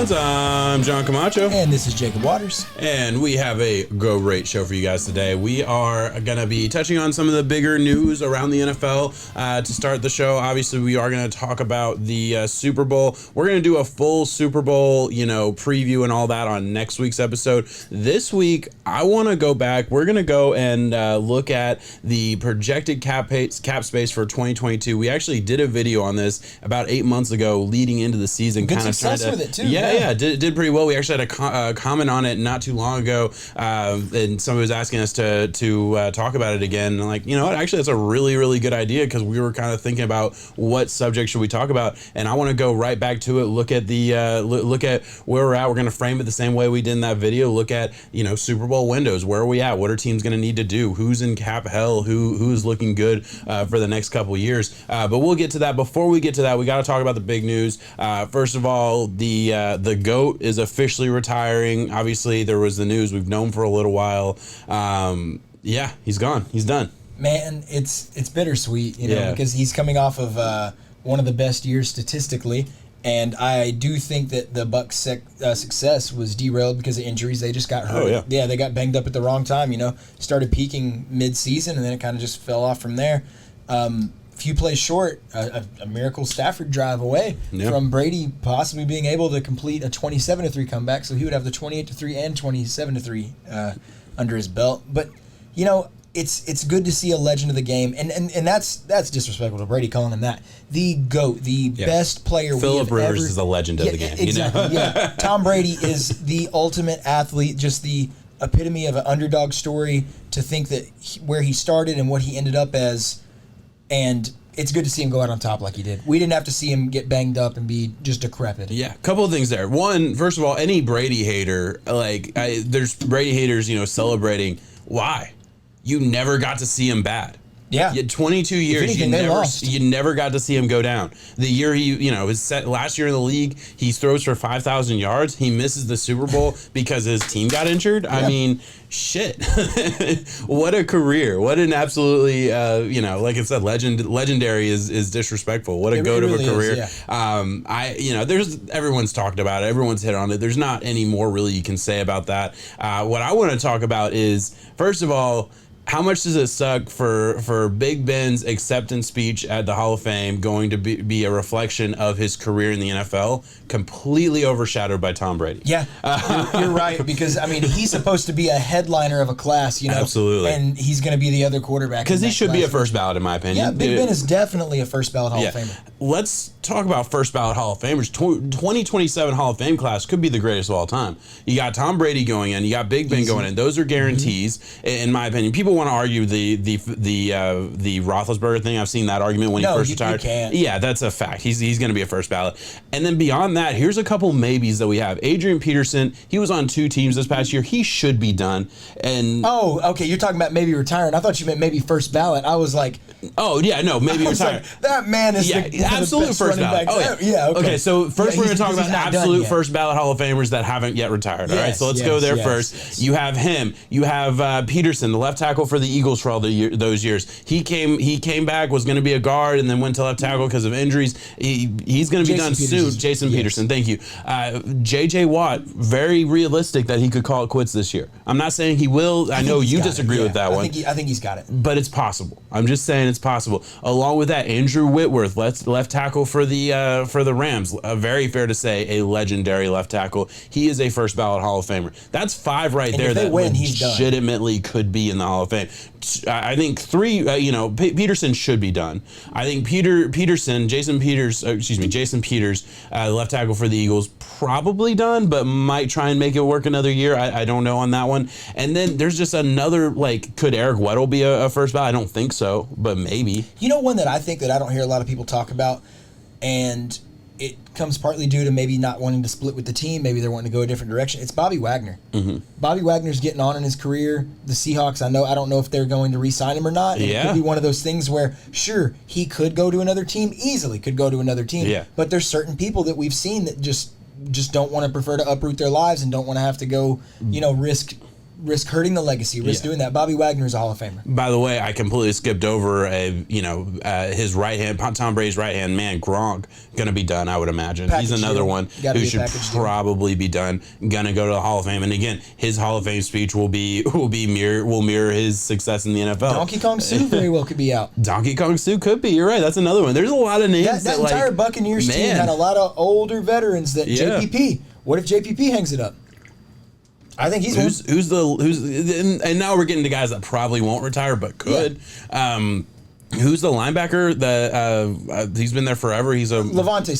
Browns. I'm John Camacho. And this is Jacob Waters. And we have a great show for you guys today. We are going to be touching on some of the bigger news around the NFL. To start the show, obviously, we are going to talk about the Super Bowl. We're going to do a full Super Bowl, preview and all that on next week's episode. This week, I want to go back. We're going to go and look at the projected cap space for 2022. We actually did a video on this about 8 months ago leading into the season. Good success with it too. Yeah, did pretty well. We actually had a comment on it not too long ago, and somebody was asking us to talk about it again. And like, you know what? Actually, that's a really good idea because we were kind of thinking about what subject should we talk about, and I want to go right back to it. Look at the look at where we're at. We're going to frame it the same way we did in that video. Look at Super Bowl windows. Where are we at? What are teams going to need to do? Who's in cap hell? Who's looking good for the next couple years? But we'll get to that. Before we get to that, we got to talk about the big news. First of all, the GOAT is officially retiring. Obviously, there was the news we've known for a little while. Yeah, he's gone. He's done. Man, it's bittersweet, because he's coming off of one of the best years statistically, and I do think that the Bucs' success was derailed because of injuries. They just got hurt. Oh, yeah. They got banged up at the wrong time. Started peaking mid-season, and then it kind of just fell off from there. Few plays short, a miracle Stafford drive away from Brady possibly being able to complete a 27-3 comeback, so he would have the 28-3 and 27-3 under his belt. But it's good to see a legend of the game, and that's disrespectful to Brady calling him that. The GOAT, the best player. Phillip Rivers is a legend of the game. Exactly. Yeah, Tom Brady is the ultimate athlete, just the epitome of an underdog story. To think that where he started and what he ended up as. And it's good to see him go out on top like he did. We didn't have to see him get banged up and be just decrepit. Yeah, a couple of things there. One, first of all, any Brady hater, there's Brady haters, celebrating. Why? You never got to see him bad. Yeah. You had 22 years, you never got to see him go down. The year last year in the league, he throws for 5,000 yards. He misses the Super Bowl because his team got injured. Yeah. I mean, shit. What a career. What an absolutely, like I said, legendary is disrespectful. What a goat of a career. There's everyone's talked about it. Everyone's hit on it. There's not any more really you can say about that. What I want to talk about is, first of all, how much does it suck for Big Ben's acceptance speech at the Hall of Fame going to be a reflection of his career in the NFL, completely overshadowed by Tom Brady? Yeah, you're right, because, he's supposed to be a headliner of a class, Absolutely. And he's going to be the other quarterback. Because he should be a first ballot, in my opinion. Yeah, Big Ben is definitely a first ballot Hall of Famer. Let's talk about first ballot Hall of Famers. 2027 Hall of Fame class could be the greatest of all time. You got Tom Brady going in. You got Big Ben going in. Those are guarantees, in my opinion. People want to argue the Roethlisberger thing. I've seen that argument when he first retired. You can't. Yeah, that's a fact. He's going to be a first ballot. And then beyond that, here's a couple maybes that we have. Adrian Peterson, he was on 2 teams this past year. He should be done. And okay, you're talking about maybe retiring. I thought you meant maybe first ballot. I was like, maybe retiring. Like, that man is the absolute best first ballot. Okay. So first we're going to talk about absolute first ballot Hall of Famers that haven't yet retired. All right, so let's go there first. Yes. You have him. You have Peterson, the left tackle for the Eagles for all those years. He came back, was going to be a guard, and then went to left tackle because of injuries. He's going to be done soon. Jason Peterson, thank you. J.J. Watt, very realistic that he could call it quits this year. I'm not saying he will. I know you disagree with that one. I think he's got it. But it's possible. I'm just saying it's possible. Along with that, Andrew Whitworth, left tackle for the Rams. Very fair to say, a legendary left tackle. He is a first ballot Hall of Famer. That's 5 right there that legitimately could be in the Hall of Fame. I think 3, Peterson should be done. I think Jason Peters, left tackle for the Eagles, probably done, but might try and make it work another year. I don't know on that one. And then there's just another, could Eric Weddle be a first ballot? I don't think so, but maybe. One that I think that I don't hear a lot of people talk about, and it comes partly due to maybe not wanting to split with the team. Maybe they're wanting to go a different direction. It's Bobby Wagner. Mm-hmm. Bobby Wagner's getting on in his career. The Seahawks, I don't know if they're going to re-sign him or not. And it could be one of those things where, sure, he could go to another team, easily could go to another team. Yeah. But there's certain people that we've seen that just don't want to prefer to uproot their lives and don't want to have to go, risk risk hurting the legacy, risk doing that. Bobby Wagner's a Hall of Famer. By the way, I completely skipped over his right hand, Tom Brady's right hand man, Gronk, going to be done. I would imagine he's another one who should probably be done. Going to go to the Hall of Fame, and again, his Hall of Fame speech will mirror his success in the NFL. Donkey Kong Sue very well could be out. Donkey Kong Sue could be. You're right. That's another one. There's a lot of names. That entire Buccaneers team had a lot of older veterans. That JPP. What if JPP hangs it up? I think he's and now we're getting to guys that probably won't retire but could. Yeah. Who's the linebacker that he's been there forever? He's a Levante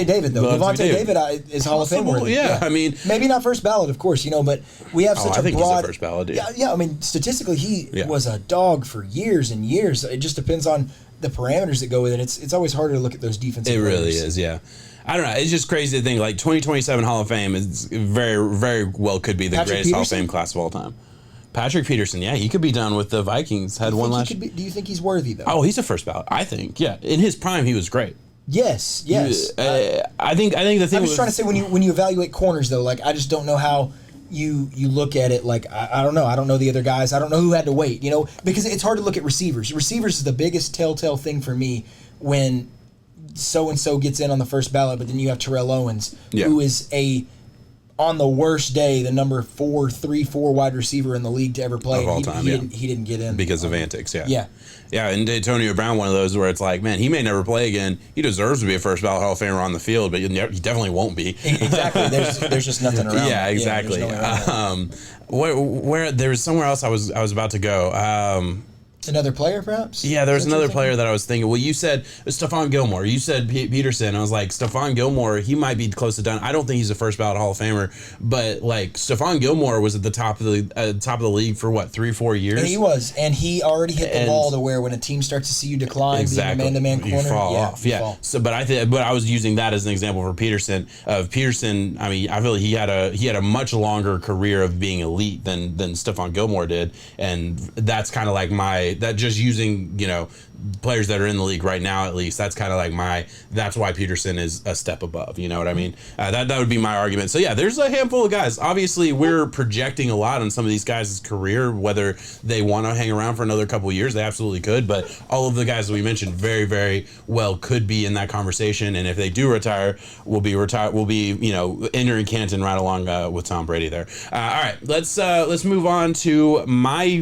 David though. Levante David is Hall of Fame worthy. Yeah, I mean, maybe not first ballot, of course, but we have such a broad. I think he's the first ballot. Yeah. I mean, statistically, he was a dog for years and years. It just depends on the parameters that go with it. It's always harder to look at those defensive. It really is. Yeah. I don't know. It's just crazy to think 2027 Hall of Fame is very, very well could be the greatest Hall of Fame class of all time. Patrick Peterson, he could be done with the Vikings. Had one last. Do you think he's worthy though? Oh, he's a first ballot. I think. Yeah, in his prime, he was great. Yes. I think the thing. I'm just trying to say when you evaluate corners though, I just don't know how you look at it. I don't know. I don't know the other guys. I don't know who had to wait. Because it's hard to look at receivers. Receivers is the biggest telltale thing for me when so-and-so gets in on the first ballot, but then you have Terrell Owens, who is on the worst day, the number 3-4 wide receiver in the league to ever play. Of all time, he didn't get in. Because of antics, Yeah, and Antonio Brown, one of those where it's like, man, he may never play again. He deserves to be a first ballot Hall of Famer on the field, but he definitely won't be. Exactly. There's just nothing around. Yeah, exactly. Where there was somewhere else I was about to go. Another player, perhaps? Yeah, there was another player that I was thinking. Well, you said Stephon Gilmore. You said Peterson. I was like, Stephon Gilmore, he might be close to done. I don't think he's a first ballot Hall of Famer, but Stephon Gilmore was at the top of the league for what, 3-4 years? And he was, and he already hit the wall to where when a team starts to see you decline, being a man-to-man corner, you fall off. You yeah. fall. So, but I was using that as an example for Peterson. Peterson, I mean, I feel like he had a much longer career of being elite than Stephon Gilmore did, and that's kind of like that just using players that are in the league right now, at least that's kind of that's why Peterson is a step above. You know what I mean? That would be my argument. So there's a handful of guys. Obviously, we're projecting a lot on some of these guys' career, whether they want to hang around for another couple of years, they absolutely could. But all of the guys that we mentioned very, very well could be in that conversation. And if they do retire, we'll be entering Canton right along with Tom Brady there. All right, let's move on to my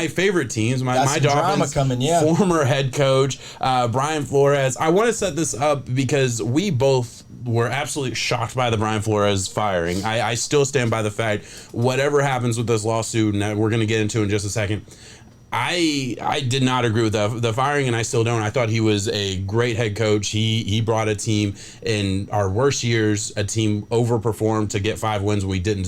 favorite teams, my Dolphins. Coming, former head coach Brian Flores. I want to set this up because we both were absolutely shocked by the Brian Flores firing. I still stand by the fact, whatever happens with this lawsuit, and we're going to get into in just a second, I did not agree with the firing, and I still don't. I thought he was a great head coach. He brought a team in our worst years, a team overperformed to get 5 wins when we didn't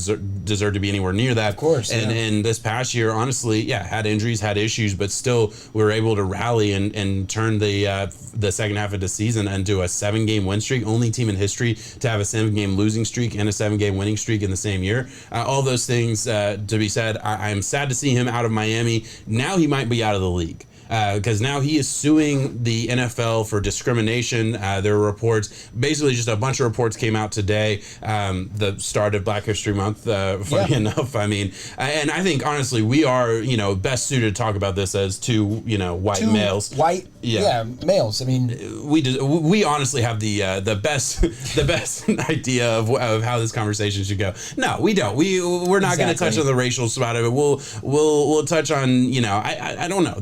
deserve to be anywhere near that. Of course. And this past year, honestly, had injuries, had issues, but still we were able to rally and turn the second half of the season into a 7-game win streak. Only team in history to have a 7-game losing streak and a 7-game winning streak in the same year. All those things to be said. I'm sad to see him out of Miami. Now he might be out of the league. Because now he is suing the NFL for discrimination. There are reports, basically just a bunch of reports came out today, the start of Black History Month, funny enough. I mean, and I think, honestly, we are, best suited to talk about this as two white males. Males. I mean, we honestly have the best idea of how this conversation should go. No, we don't. We're not going to touch on the racial side of it. We'll touch on, I don't know.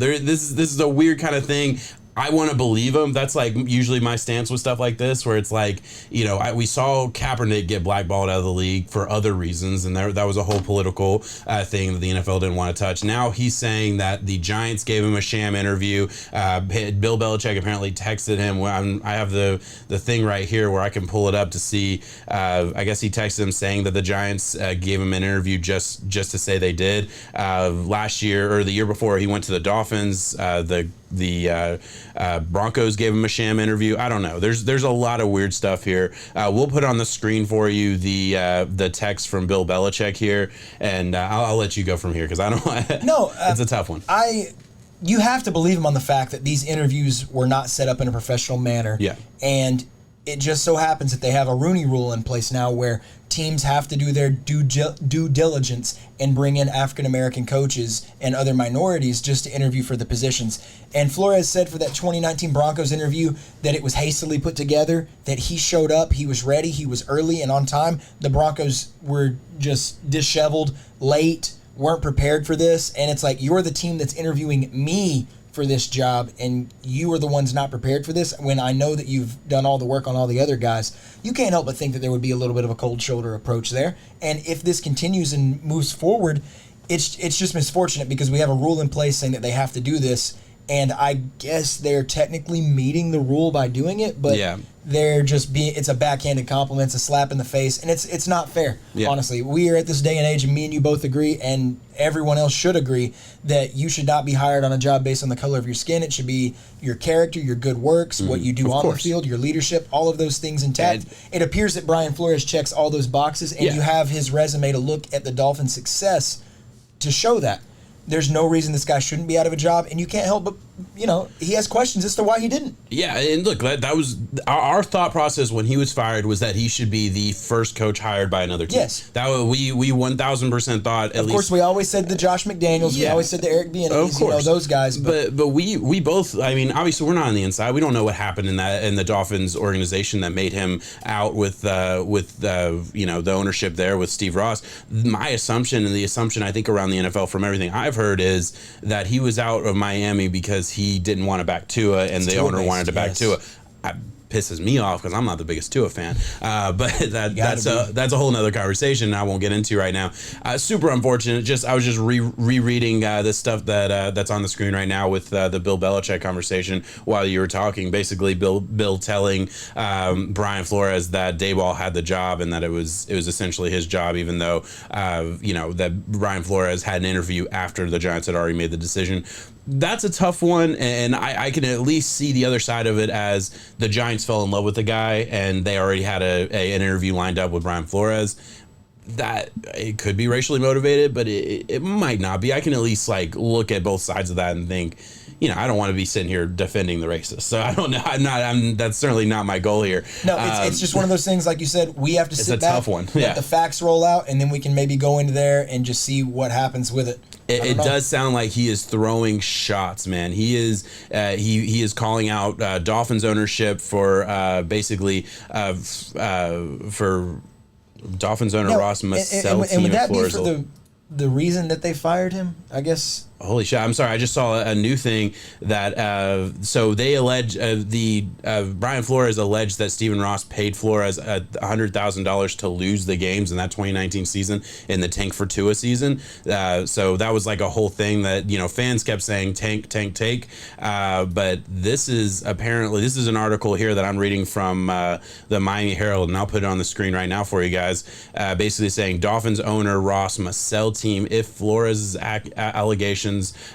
This is a weird kind of thing. I want to believe him. That's usually my stance with stuff like this, where it's we saw Kaepernick get blackballed out of the league for other reasons, and that was a whole political thing that the NFL didn't want to touch. Now he's saying that the Giants gave him a sham interview. Bill Belichick apparently texted him. I have the thing right here where I can pull it up to see. I guess he texted him saying that the Giants gave him an interview just to say they did. Last year or the year before, he went to the Dolphins. The Broncos gave him a sham interview. I don't know. There's a lot of weird stuff here. We'll put on the screen for you the text from Bill Belichick here, and I'll let you go from here because I don't. No, it's a tough one. You have to believe him on the fact that these interviews were not set up in a professional manner. Yeah, and it just so happens that they have a Rooney Rule in place now where teams have to do their due diligence and bring in African-American coaches and other minorities just to interview for the positions. And Flores said for that 2019 Broncos interview that it was hastily put together, that he showed up, he was ready, he was early and on time. The Broncos were just disheveled, late, weren't prepared for this. And it's like, you're the team that's interviewing me for this job, and you are the ones not prepared for this when I know that you've done all the work on all the other guys. You can't help but think that there would be a little bit of a cold shoulder approach there. And if this continues and moves forward, it's just misfortunate because we have a rule in place saying that they have to do this, and I guess they're technically meeting the rule by doing it, but they're just it's a backhanded compliment, it's a slap in the face, and it's not fair, honestly. We are at this day and age, and me and you both agree, and everyone else should agree, that you should not be hired on a job based on the color of your skin. It should be your character, your good works, what you do on the field, your leadership, all of those things intact. It appears that Brian Flores checks all those boxes, and you have his resume to look at the Dolphins' success to show that. There's no reason this guy shouldn't be out of a job, and you can't help but, he has questions as to why he didn't. Yeah, and look, that was our thought process when he was fired, was that he should be the first coach hired by another team. Yes. That we 1,000% thought, at least. Of course, we always said the Josh McDaniels, we always said the Eric Bieniemy, those guys. But we both, I mean, obviously we're not on the inside. We don't know what happened in the Dolphins organization that made him out with the ownership there with Steve Ross. My assumption, and the assumption I think around the NFL from everything I've heard, is that he was out of Miami because he didn't want to back Tua, and the owner wanted to back Tua. Pisses me off because I'm not the biggest Tua fan, but that's a whole nother conversation I won't get into right now. Super unfortunate. I was just rereading this stuff that's on the screen right now with the Bill Belichick conversation while you were talking. Basically, Bill telling Brian Flores that Daboll had the job and that it was essentially his job, even though that Brian Flores had an interview after the Giants had already made the decision. That's a tough one, and I can at least see the other side of it as the Giants fell in love with the guy, and they already had an interview lined up with Brian Flores. That it could be racially motivated, but it might not be. I can at least look at both sides of that and think, I don't want to be sitting here defending the racists. So I don't know. That's certainly not my goal here. No, it's just one of those things, like you said, we have to sit back, tough one. Let the facts roll out, and then we can maybe go into there and just see what happens with it. It does sound like he is throwing shots, man. He is he is calling out Dolphins ownership for basically for Dolphins owner Ross must sell team. And would that be for the reason that they fired him, I guess? Holy shit! I'm sorry. I just saw a new thing that so they allege Brian Flores alleged that Stephen Ross paid Flores $100,000 to lose the games in that 2019 season in the tank for Tua season. So that was like a whole thing that fans kept saying tank. But this is an article here that I'm reading from the Miami Herald, and I'll put it on the screen right now for you guys. Basically saying Dolphins owner Ross must sell team if Flores' allegations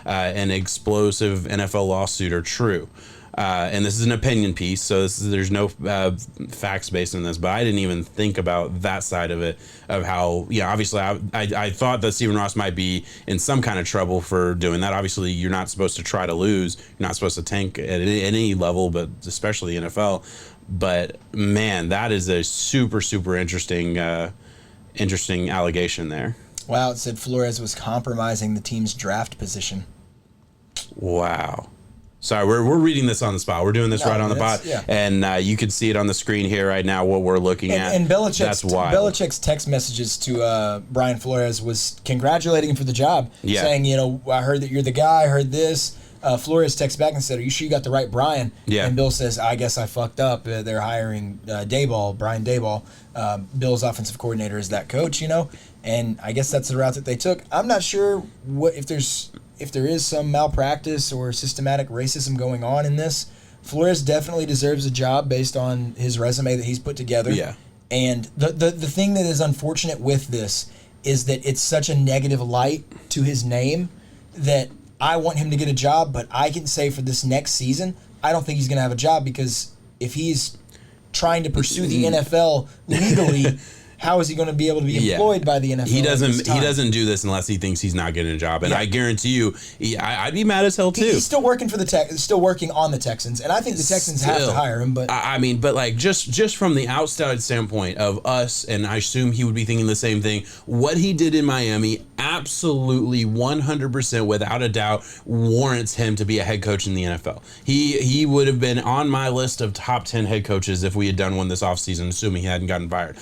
an explosive NFL lawsuit are true. And this is an opinion piece, so there's no facts based on this, but I didn't even think about that side of it, of how, obviously I thought that Stephen Ross might be in some kind of trouble for doing that. Obviously, you're not supposed to try to lose. You're not supposed to tank at any level, but especially the NFL. But, man, that is a super, super interesting allegation there. Wow, it said Flores was compromising the team's draft position. Wow. Sorry, we're reading this on the spot. We're doing this right on the spot. Yeah. And you can see it on the screen here right now, what we're looking at. And Belichick's text messages to Brian Flores was congratulating him for the job, saying, I heard that you're the guy, I heard this. Flores texts back and said, are you sure you got the right Brian? Yeah. And Bill says, I guess I fucked up. They're hiring Brian Daboll. Bill's offensive coordinator is that coach, and I guess that's the route that they took. I'm not sure if there is some malpractice or systematic racism going on in this. Flores definitely deserves a job based on his resume that he's put together. Yeah. And the thing that is unfortunate with this is that it's such a negative light to his name that I want him to get a job, but I can say for this next season, I don't think he's going to have a job, because if he's trying to pursue the NFL legally, how is he going to be able to be employed by the NFL? He doesn't do this unless he thinks he's not getting a job. And I guarantee you, I'd be mad as hell too. He's still working for still working on the Texans, and I think the Texans have to hire him. But I mean, but like just from the outside standpoint of us, and I assume he would be thinking the same thing. What he did in Miami, absolutely 100% without a doubt, warrants him to be a head coach in the NFL. He would have been on my list of top 10 head coaches if we had done one this offseason, assuming he hadn't gotten fired.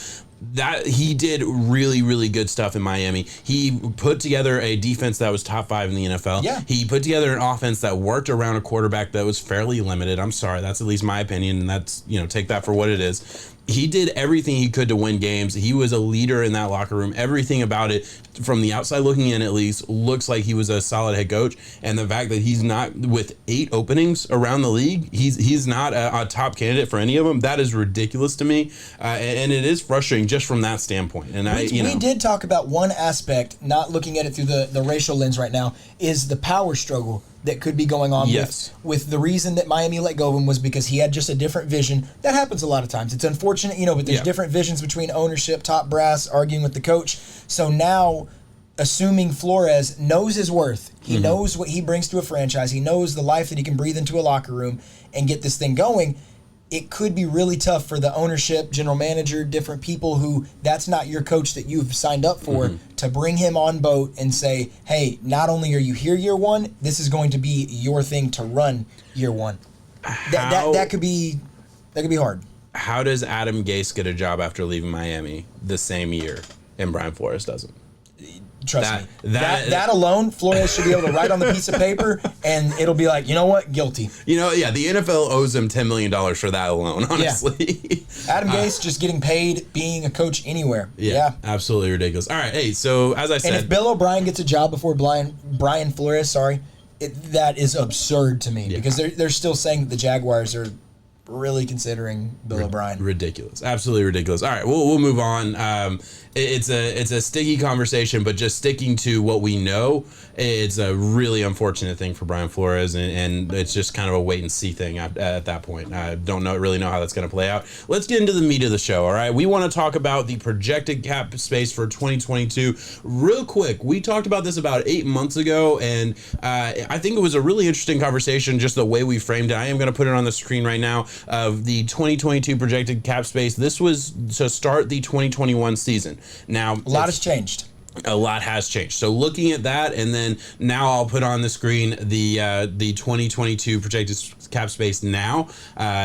That he did really, really good stuff in Miami. He put together a defense that was top 5 in the NFL. Yeah. He put together an offense that worked around a quarterback that was fairly limited. I'm sorry, that's at least my opinion, and that's, take that for what it is. He did everything he could to win games. He was a leader in that locker room. Everything about it, from the outside looking in at least, looks like he was a solid head coach. And the fact that he's not, with 8 openings around the league, he's not a top candidate for any of them, that is ridiculous to me. And it is frustrating just from that standpoint. And we did talk about one aspect, not looking at it through the racial lens right now, is the power struggle that could be going on with the reason that Miami let go of him was because he had just a different vision. That happens a lot of times. It's unfortunate, but there's different visions between ownership, top brass, arguing with the coach. So now, assuming Flores knows his worth, he knows what he brings to a franchise, he knows the life that he can breathe into a locker room and get this thing going, it could be really tough for the ownership, general manager, different people who that's not your coach that you've signed up for to bring him on boat and say, hey, not only are you here year one, this is going to be your thing to run year one. That could be hard. How does Adam Gase get a job after leaving Miami the same year and Brian Flores doesn't? Trust me. That alone, Flores should be able to write on the piece of paper, and it'll be like, you know what, guilty. The NFL owes him $10 million for that alone, honestly. Yeah. Adam Gase just getting paid being a coach anywhere. Yeah, absolutely ridiculous. All right, hey, so as I said... And if Bill O'Brien gets a job before Brian Flores, that is absurd to me, because they're still saying that the Jaguars are really considering Bill O'Brien. Ridiculous. Absolutely ridiculous. All right, we'll move on. It's a sticky conversation, but just sticking to what we know, it's a really unfortunate thing for Brian Flores, and it's just kind of a wait and see thing at that point. I don't really know how that's going to play out. Let's get into the meat of the show, all right? We want to talk about the projected cap space for 2022. Real quick, we talked about this about 8 months ago, and I think it was a really interesting conversation, just the way we framed it. I am going to put it on the screen right now of the 2022 projected cap space. This was to start the 2021 season. Now, a lot has changed. A lot has changed. So looking at that, and then now I'll put on the screen the 2022 projected cap space now.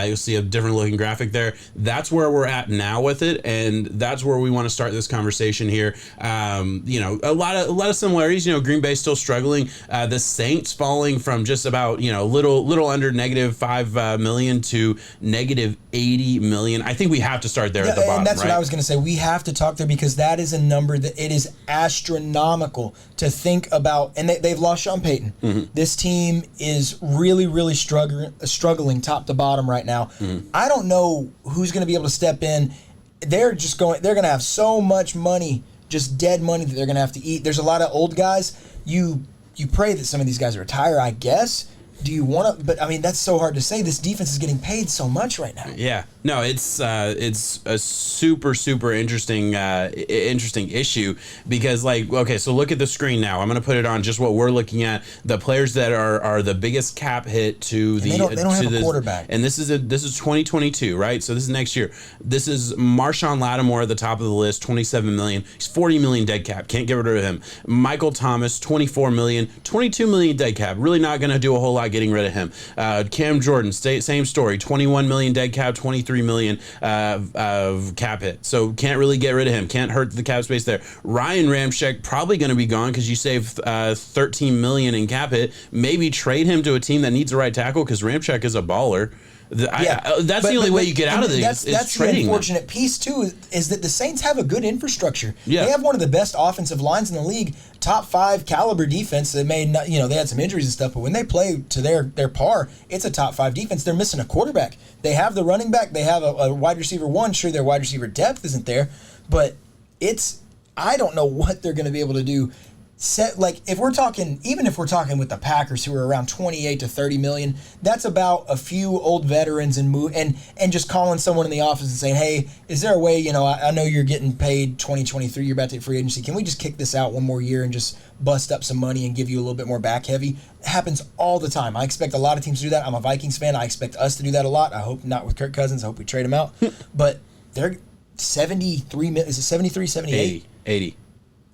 You'll see a different looking graphic there. That's where we're at now with it, and that's where we want to start this conversation here. A lot of similarities. Green Bay still struggling. The Saints falling from just about little under -$5 million to -$80 million. I think we have to start there at the bottom. And that's right? what I was going to say. We have to talk there because that is a number that it is astronomical to think about. And they've lost Sean Payton. This team is really, really struggling top to bottom right now. I don't know who's going to be able to step in. They're going to have so much money, just dead money, that they're going to have to eat. There's a lot of old guys. You pray that some of these guys retire, I guess. Do you want to? But I mean, that's so hard to say. This defense is getting paid so much right now. Yeah, no, it's a super interesting issue because so look at the screen now. I'm going to put it on just what we're looking at. The players that are the biggest cap hit to they don't have a quarterback. And this is 2022, right? So this is next year. This is Marshawn Lattimore at the top of the list, $27 million. He's $40 million dead cap. Can't get rid of him. Michael Thomas, $24 million, $22 million dead cap. Really not going to do a whole lot getting rid of him. Cam Jordan, same story, $21 million dead cap, $23 million of cap hit. So can't really get rid of him. Can't hurt the cap space there. Ryan Ramczyk probably going to be gone because you save $13 million in cap hit. Maybe trade him to a team that needs a right tackle because Ramczyk is a baller. That's the only way you get out of this. That's the unfortunate piece too, is that the Saints have a good infrastructure. Yeah. They have one of the best offensive lines in the league, top 5 caliber defense. They may not, they had some injuries and stuff, but when they play to their par, it's a top 5 defense. They're missing a quarterback. They have the running back. They have a wide receiver one. Sure, their wide receiver depth isn't there, but I don't know what they're going to be able to do. if we're talking with the Packers, who are around 28 to 30 million, that's about a few old veterans and just calling someone in the office and saying, hey, is there a way, I know you're getting paid 2023, you're about to hit free agency, can we just kick this out one more year and just bust up some money and give you a little bit more back heavy? It happens all the time. I expect a lot of teams to do that. I'm a Vikings fan. I expect us to do that a lot. I hope not with Kirk Cousins. I hope we trade him out. But they're 73 million. Is it 73, 78? 80.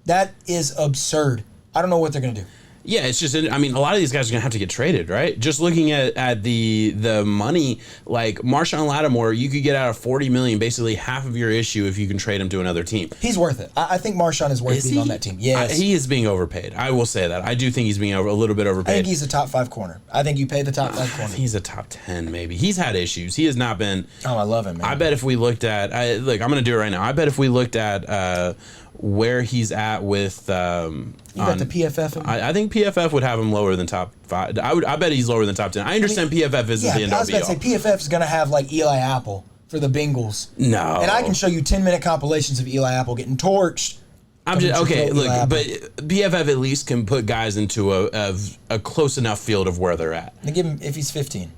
That is absurd. I don't know what they're going to do. Yeah, it's just, I mean, a lot of these guys are going to have to get traded, right? Just looking at the money, like Marshawn Lattimore, you could get out of $40 million, basically half of your issue if you can trade him to another team. He's worth it. I think Marshawn is worth being on that team. Yes. He is being overpaid. I will say that. I do think he's being a little bit overpaid. I think he's a top 5 corner. I think you pay the top 5 corner. He's a top 10, maybe. He's had issues. He has not been. Oh, I love him, man. I bet if we looked at, look, I'm going to do it right now. I bet if we looked at where he's at with you got the PFF him? I think PFF would have him lower than top 5. I bet he's lower than top 10. I understand PFF isn't the end all be all. I was about to say PFF is going to have like Eli Apple for the Bengals. No. And I can show you 10-minute compilations of Eli Apple getting torched. I'm just okay. Look, but PFF at least can put guys into a close enough field of where they're at. And give him if he's 15.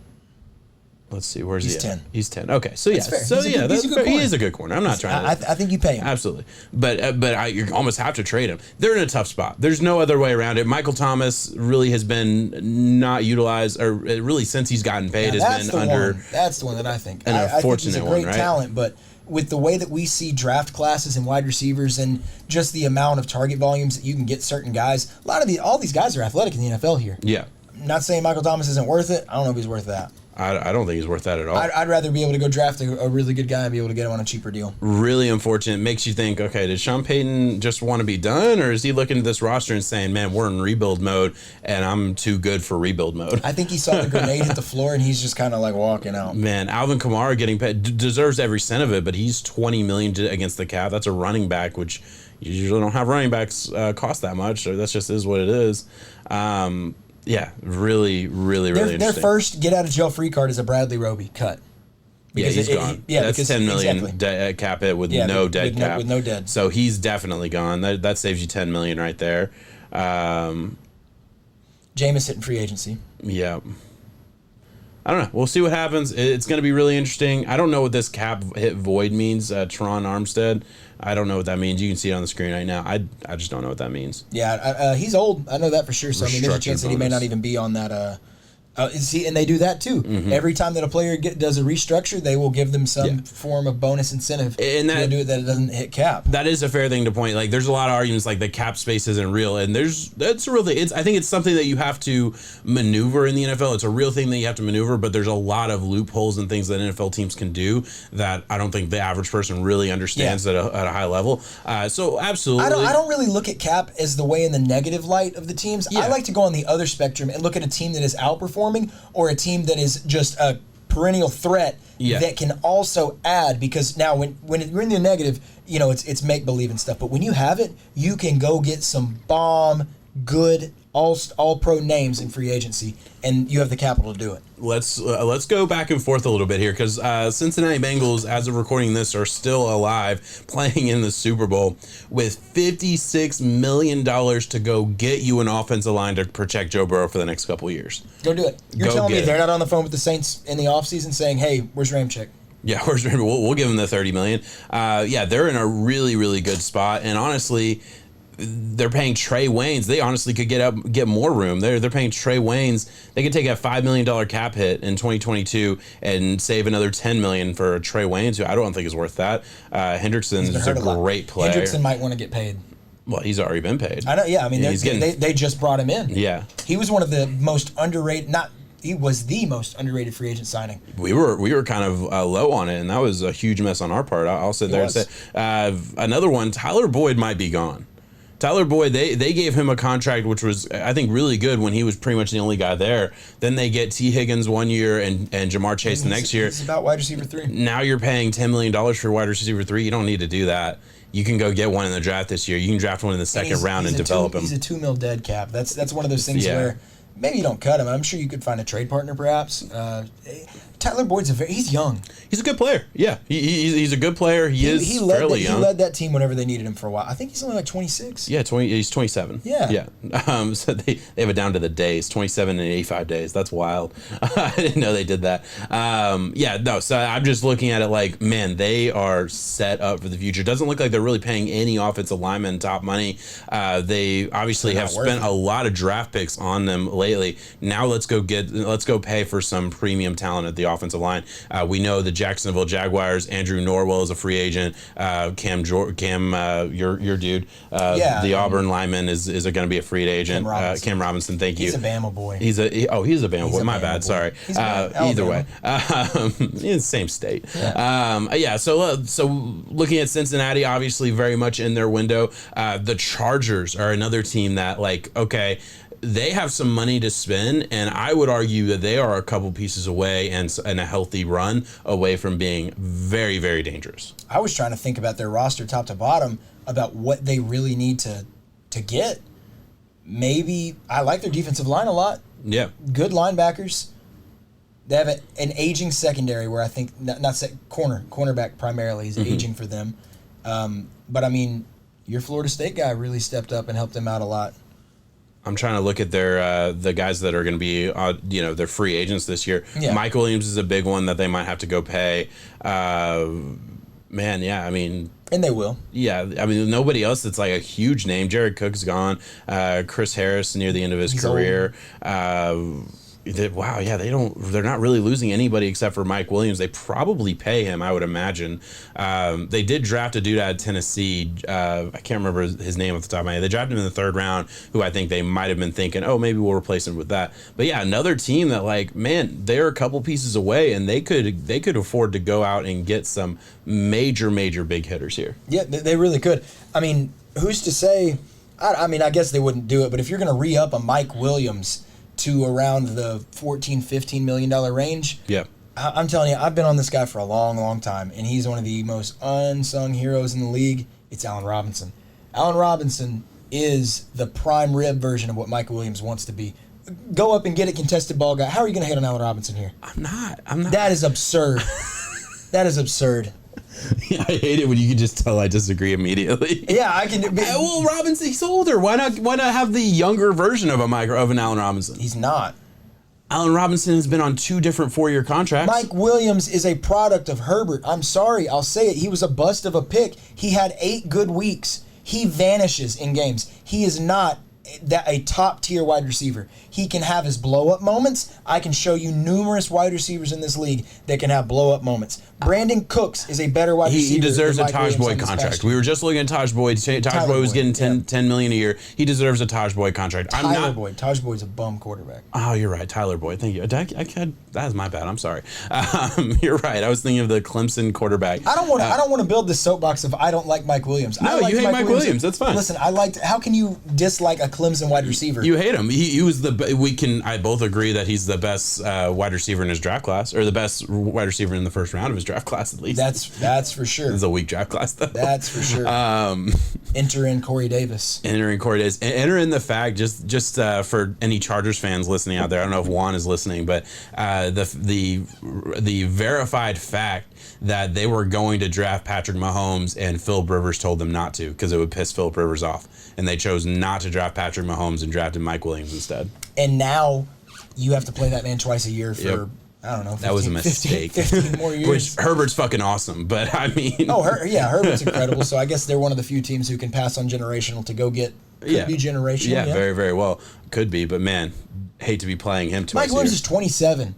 Let's see, where's he? He's 10. He's 10. Okay, so yeah, he's a good corner. He is a good corner. I'm not trying to. I think you pay him. Absolutely, but you almost have to trade him. They're in a tough spot. There's no other way around it. Michael Thomas really has been not utilized, or really since he's gotten paid has been under. That's the one that I think. An unfortunate he's a one, great right? talent, but with the way that we see draft classes and wide receivers and just the amount of target volumes that you can get certain guys, all these guys are athletic in the NFL here. Yeah. I'm not saying Michael Thomas isn't worth it. I don't know if he's worth that. I don't think he's worth that at all. I'd rather be able to go draft a really good guy and be able to get him on a cheaper deal. Really unfortunate. Makes you think, okay, does Sean Payton just want to be done, or is he looking at this roster and saying, man, we're in rebuild mode, and I'm too good for rebuild mode? I think he saw the grenade hit the floor, and he's just kind of like walking out. Man, Alvin Kamara getting paid deserves every cent of it, but he's $20 million against the cap. That's a running back, which you usually don't have running backs cost that much. So that's just is what it is. Yeah, really interesting. Their first get out of jail free card is a Bradley Roby cut. Because he's gone. That's $10 million exactly. Cap hit with no dead cap. With no dead. So he's definitely gone. That saves you $10 million right there. Jameis hitting free agency. Yeah. I don't know. We'll see what happens. It's going to be really interesting. I don't know what this cap hit void means. Teron Armstead. I don't know what that means. You can see it on the screen right now. I just don't know what that means. Yeah, he's old. I know that for sure. So there's a chance that he may not even be on that. And they do that too. Mm-hmm. Every time that a player does a restructure, they will give them some form of bonus incentive and to do it that it doesn't hit cap. That is a fair thing to point. Like, there's a lot of arguments like the cap space isn't real, and that's a real thing. I think it's something that you have to maneuver in the NFL. It's a real thing that you have to maneuver, but there's a lot of loopholes and things that NFL teams can do that I don't think the average person really understands at a high level. So absolutely, I don't really look at cap as the way in the negative light of the teams. I like to go on the other spectrum and look at a team that is outperforming, or a team that is just a perennial threat that can also add, because now when you're in the negative, it's make believe and stuff, but when you have it, you can go get some bomb good all pro names in free agency, and you have the capital to do it. Let's go back and forth a little bit here, because Cincinnati Bengals, as of recording this, are still alive, playing in the Super Bowl with $56 million to go get you an offensive line to protect Joe Burrow for the next couple of years. Go do it. You're telling me they're not on the phone with the Saints in the offseason saying, hey, where's Ramchick? Yeah, we'll give them the $30 million. They're in a really, really good spot, and honestly, they're paying Trey Waynes. They honestly could get more room. They're paying Trey Waynes. They could take a $5 million cap hit in 2022 and save another $10 million for Trey Waynes, who I don't think is worth that. Hendrickson is a great player. Hendrickson might want to get paid. Well, he's already been paid. I know. Yeah, I mean, they just brought him in. Yeah, he was one of the most underrated. He was the most underrated free agent signing. We were kind of low on it, and that was a huge mess on our part. I'll sit there and say another one. Tyler Boyd might be gone. Tyler Boyd, they gave him a contract which was, I think, really good when he was pretty much the only guy there. Then they get T. Higgins 1 year and Jamar Chase the next year. It's about wide receiver 3. Now you're paying $10 million for wide receiver 3. You don't need to do that. You can go get one in the draft this year. You can draft one in the second round and develop him. He's a $2 million dead cap. That's one of those things where maybe you don't cut him. I'm sure you could find a trade partner perhaps. Tyler Boyd's he's young. He's a good player. Yeah, he's a good player. He fairly young. He led that team whenever they needed him for a while. I think he's only like 26. Yeah, he's 27. Yeah. So they have it down to the days, 27 and 85 days. That's wild. I didn't know they did that. So I'm just looking at it like, man, they are set up for the future. Doesn't look like they're really paying any offensive linemen top money. They obviously have spent a lot of draft picks on them lately. Now let's go pay for some premium talent at the offensive line. We know the Jacksonville Jaguars, Andrew Norwell is a free agent. Cam, your dude, the Auburn lineman is going to be a free agent. Cam Robinson, thank you. He's a Bama boy. He's a Bama boy. My bad. Sorry. Either way, in the same state. Yeah. So looking at Cincinnati, obviously very much in their window. The Chargers are another team that, like, okay, they have some money to spend, and I would argue that they are a couple pieces away and a healthy run away from being very, very dangerous. I was trying to think about their roster top to bottom, about what they really need to get. Maybe I like their defensive line a lot. Yeah. Good linebackers. They have an aging secondary where I think, cornerback primarily is aging for them. But I mean, your Florida State guy really stepped up and helped them out a lot. I'm trying to look at their the guys that are going to be their free agents this year. Yeah. Mike Williams is a big one that they might have to go pay. And they will. Yeah, I mean, nobody else that's like a huge name. Jared Cook's gone. Chris Harris near the end of his career. They're not really losing anybody except for Mike Williams. They probably pay him, I would imagine. They did draft a dude out of Tennessee. I can't remember his name off the top of my head. They drafted him in the third round, who I think they might have been thinking, oh, maybe we'll replace him with that. But yeah, another team that, like, man, they're a couple pieces away, and they could afford to go out and get some major big hitters here. Yeah, they really could. I mean, who's to say? I guess they wouldn't do it, but if you're going to re-up a Mike Williams to around the $14-15 million range. Yeah. I'm telling you, I've been on this guy for a long, long time, and he's one of the most unsung heroes in the league. It's Allen Robinson. Allen Robinson is the prime rib version of what Mike Williams wants to be. Go up and get a contested ball guy. How are you going to hate on Allen Robinson here? I'm not. That is absurd. That is absurd. Yeah, I hate it when you can just tell I disagree immediately. Yeah, I can. Well, Robinson, he's older. Why not have the younger version of an Allen Robinson? He's not. Allen Robinson has been on 2 different 4-year contracts. Mike Williams is a product of Herbert. I'm sorry, I'll say it. He was a bust of a pick. He had 8 good weeks. He vanishes in games. He is not a top-tier wide receiver. He can have his blow-up moments. I can show you numerous wide receivers in this league that can have blow-up moments. Brandon Cooks is a better wide receiver. He deserves a Taj Boyd contract. We were just looking at Taj Boyd. Taj Boyd was getting $10 million a year. He deserves a Taj Boyd contract. Taj Boyd's a bum quarterback. Oh, you're right. Tyler Boyd. Thank you. That is my bad. I'm sorry. You're right. I was thinking of the Clemson quarterback. I don't want to build this soapbox of I don't like Mike Williams. No, you hate Mike Williams. That's fine. Listen, how can you dislike a Clemson wide receiver? You hate him. He was I both agree that he's the best wide receiver in his draft class, or the best wide receiver in the first round of his draft class, at least. That's for sure. It's a weak draft class, though. That's for sure. Enter in Corey Davis. Enter in the fact, just for any Chargers fans listening out there, I don't know if Juan is listening, but the verified fact that they were going to draft Patrick Mahomes and Philip Rivers told them not to because it would piss Philip Rivers off. And they chose not to draft Patrick Mahomes and drafted Mike Williams instead. And now you have to play that man twice a year for, I don't know, 15, that was a mistake. 15 more years. Which Herbert's fucking awesome, but I mean... Herbert's incredible. So I guess they're one of the few teams who can pass on generational to go get... Could be generational. Yeah, very, very well. Could be, but man, hate to be playing him twice. Mike Williams is 27.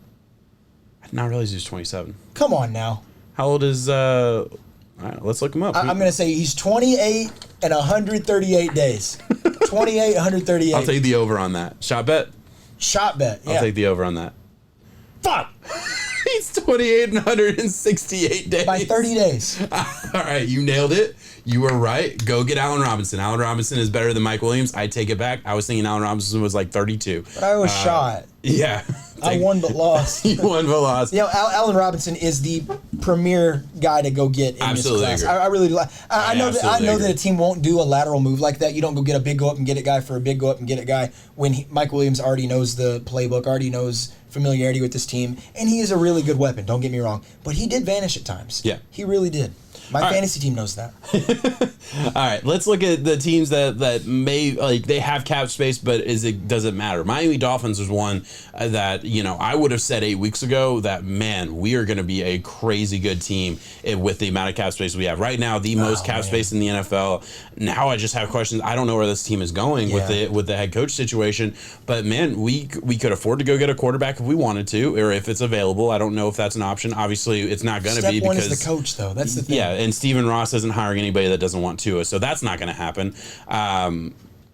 I did not realize he was 27. Come on now. How old is... All right, let's look him up. I'm going to say he's 28 and 138 days. 28, 138. I'll take the over on that. Shot bet? Shot bet, yeah. I'll take the over on that. Fuck! He's 28 and 168 days. By 30 days. All right, you nailed it. You were right. Go get Allen Robinson. Allen Robinson is better than Mike Williams. I take it back. I was thinking Allen Robinson was like 32. But I was shot. Yeah. I won but lost. You won but lost. Allen Robinson is the premier guy to go get in this class. I really do. I know that a team won't do a lateral move like that. You don't go get a big go up and get it guy for a big go up and get it guy when Mike Williams already knows the playbook, already knows familiarity with this team, and he is a really good weapon, don't get me wrong. But he did vanish at times. Yeah. He really did. My fantasy team knows that. All right, let's look at the teams that may, like, they have cap space, but does it matter? Miami Dolphins was one that, I would have said 8 weeks ago that, man, we are going to be a crazy good team with the amount of cap space we have. Right now, the most cap space in the NFL. Now I just have questions. I don't know where this team is going with the head coach situation, but, man, we could afford to go get a quarterback if we wanted to, or if it's available. I don't know if that's an option. Obviously, it's not going to be because... Step one is the coach, though. That's the thing. Yeah, and Stephen Ross isn't hiring anybody that doesn't want to, so that's not going to happen,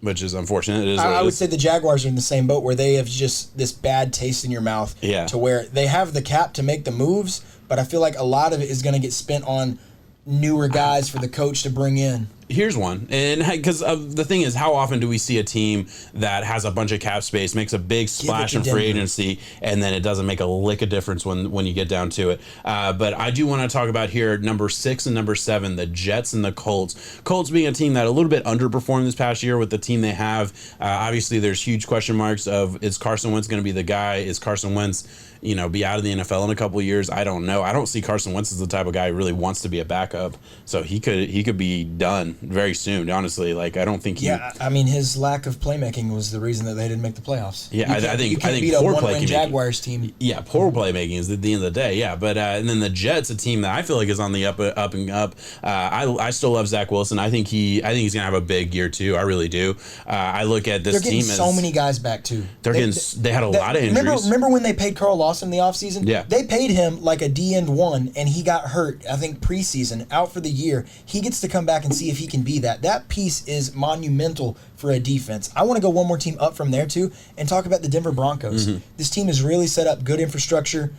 which is unfortunate. It is I would say the Jaguars are in the same boat where they have just this bad taste in your mouth to where they have the cap to make the moves, but I feel like a lot of it is going to get spent on newer guys for the coach to bring in. Here's one, and because the thing is, how often do we see a team that has a bunch of cap space, makes a big splash in free agency, and then it doesn't make a lick of difference when you get down to it? But I do want to talk about here number 6 and number 7, the Jets and the Colts. Colts being a team that a little bit underperformed this past year with the team they have. Obviously, there's huge question marks of, is Carson Wentz going to be the guy? Is Carson Wentz be out of the NFL in a couple of years? I don't know. I don't see Carson Wentz as the type of guy who really wants to be a backup, so he could be done very soon. Honestly, like, I don't think he. Yeah, I mean, his lack of playmaking was the reason that they didn't make the playoffs. Yeah, I think beat poor a one-win playmaking. Jaguars team. Yeah, poor playmaking is at the end of the day. Yeah, but and then the Jets, a team that I feel like is on the up and up. I still love Zach Wilson. I think he's gonna have a big year too. I really do. I look at this team as so many guys back too. They had a lot of injuries. Remember when they paid Carl Lawson in the offseason? Yeah. They paid him like a D-end one, and he got hurt, I think, preseason, out for the year. He gets to come back and see if he can be that. That piece is monumental for a defense. I want to go one more team up from there, too, and talk about the Denver Broncos. Mm-hmm. This team is really set up, good infrastructure.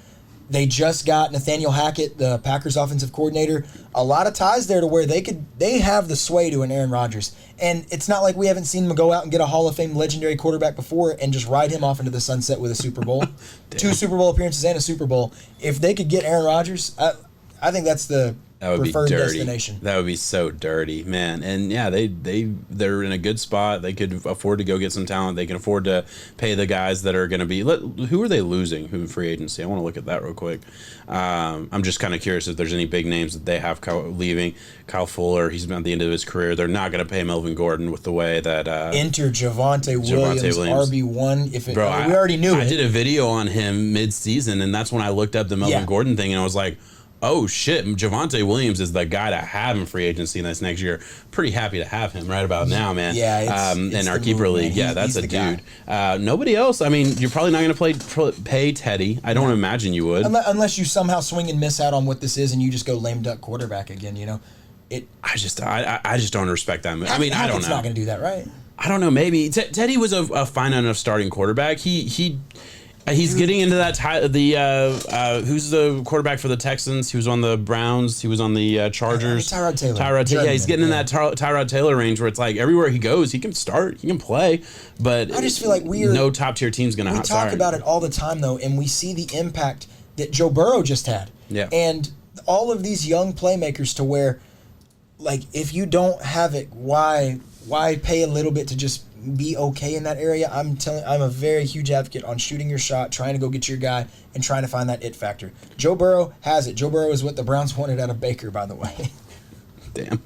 They just got Nathaniel Hackett, the Packers offensive coordinator. A lot of ties there to where they have the sway to an Aaron Rodgers. And it's not like we haven't seen him go out and get a Hall of Fame legendary quarterback before and just ride him off into the sunset with a Super Bowl. 2 Super Bowl appearerances and a Super Bowl. If they could get Aaron Rodgers, I think that's the preferred destination. That would be so dirty, man. And yeah, they're in a good spot. They could afford to go get some talent. They can afford to pay the guys that are going to be. Who are they losing? Who in free agency? I want to look at that real quick. I'm just kind of curious if there's any big names that they have leaving. Kyle Fuller, he's been at the end of his career. They're not going to pay Melvin Gordon with the way that enter Javonte Williams RB1. We already knew it. I did a video on him mid-season, and that's when I looked up the Melvin Gordon thing, and I was like, oh shit, Javonte Williams is the guy to have in free agency this next year. Pretty happy to have him right about now, man. Yeah, it's in our keeper league. Yeah, that's a dude. Nobody else. I mean, you're probably not going to pay Teddy. I don't imagine you would. Unless you somehow swing and miss out on what this is and you just go lame duck quarterback again, I just don't respect that. I mean, I don't know. He's not going to do that, right? I don't know. Maybe Teddy was a fine enough starting quarterback. He's getting into that. Who's the quarterback for the Texans? He was on the Browns. He was on the Chargers. Tyrod Taylor. Yeah, he's getting in that Tyrod Taylor range where it's like everywhere he goes, he can start, he can play, but I just feel like no top tier team's going to. We talk about it all the time though, and we see the impact that Joe Burrow just had. Yeah, and all of these young playmakers to where, like, if you don't have it, why pay a little bit to just be okay in that area? I'm a very huge advocate on shooting your shot, trying to go get your guy, and trying to find that it factor. Joe Burrow has it. Joe Burrow is what the Browns wanted out of Baker, by the way. Damn.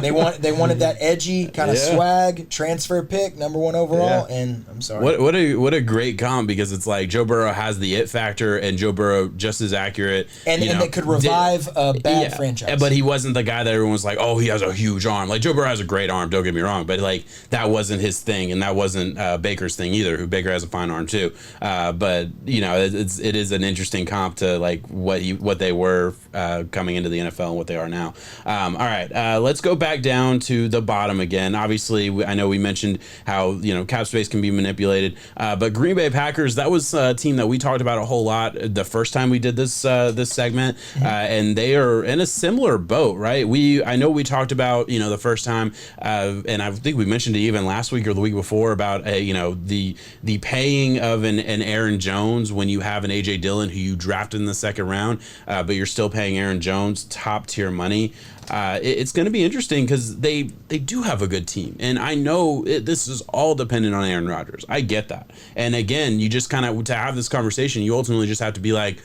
They wanted that edgy kind of swag transfer pick, number 1 overall, and I'm sorry. What a great comp, because it's like Joe Burrow has the it factor, and Joe Burrow just as accurate, and it could revive a bad franchise. But he wasn't the guy that everyone was like, oh, he has a huge arm. Like, Joe Burrow has a great arm. Don't get me wrong, but like that wasn't his thing, and that wasn't Baker's thing either. Who Baker has a fine arm too. But it is an interesting comp to like what they were coming into the NFL and what they are now. All right, let's go back down to the bottom again. Obviously, I know we mentioned how cap space can be manipulated, but Green Bay Packers, that was a team that we talked about a whole lot the first time we did this segment, and they are in a similar boat, right? I know we talked about the first time, and I think we mentioned it even last week or the week before about the paying of an Aaron Jones when you have an AJ Dillon who you drafted in the second round, but you're still paying Aaron Jones top tier money. it's going to be interesting because they do have a good team. And I know this is all dependent on Aaron Rodgers. I get that. And again, you just kind of, to have this conversation, you ultimately just have to be like,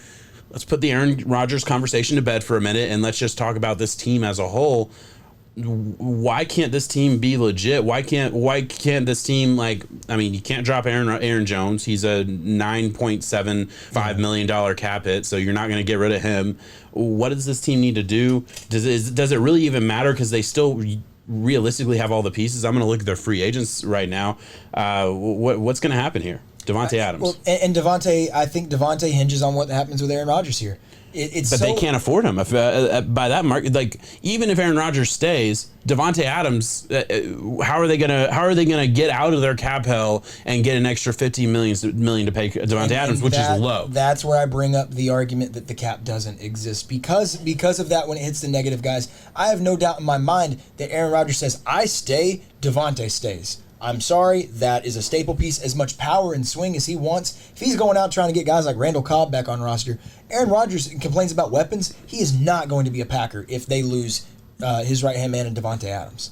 let's put the Aaron Rodgers conversation to bed for a minute and let's just talk about this team as a whole. Why can't this team be legit? Why can't this team, like, I mean, you can't drop Aaron Jones. He's a $9.75 million cap hit, so you're not going to get rid of him. What does this team need to do? Does it really even matter? Because they still realistically have all the pieces. I'm going to look at their free agents right now. What's going to happen here? Devontae Adams. Well, and Devontae, I think Devontae hinges on what happens with Aaron Rodgers here. But they can't afford him. If by that market, like, even if Aaron Rodgers stays, Devontae Adams, how are they gonna get out of their cap hell and get an extra $15 million to pay Devontae Adams, which is low? That's where I bring up the argument that the cap doesn't exist because of that. When it hits the negative guys, I have no doubt in my mind that Aaron Rodgers says, "I stay, Devontae stays." I'm sorry, that is a staple piece. As much power and swing as he wants, if he's going out trying to get guys like Randall Cobb back on roster, Aaron Rodgers complains about weapons. He is not going to be a Packer if they lose his right-hand man in Devontae Adams.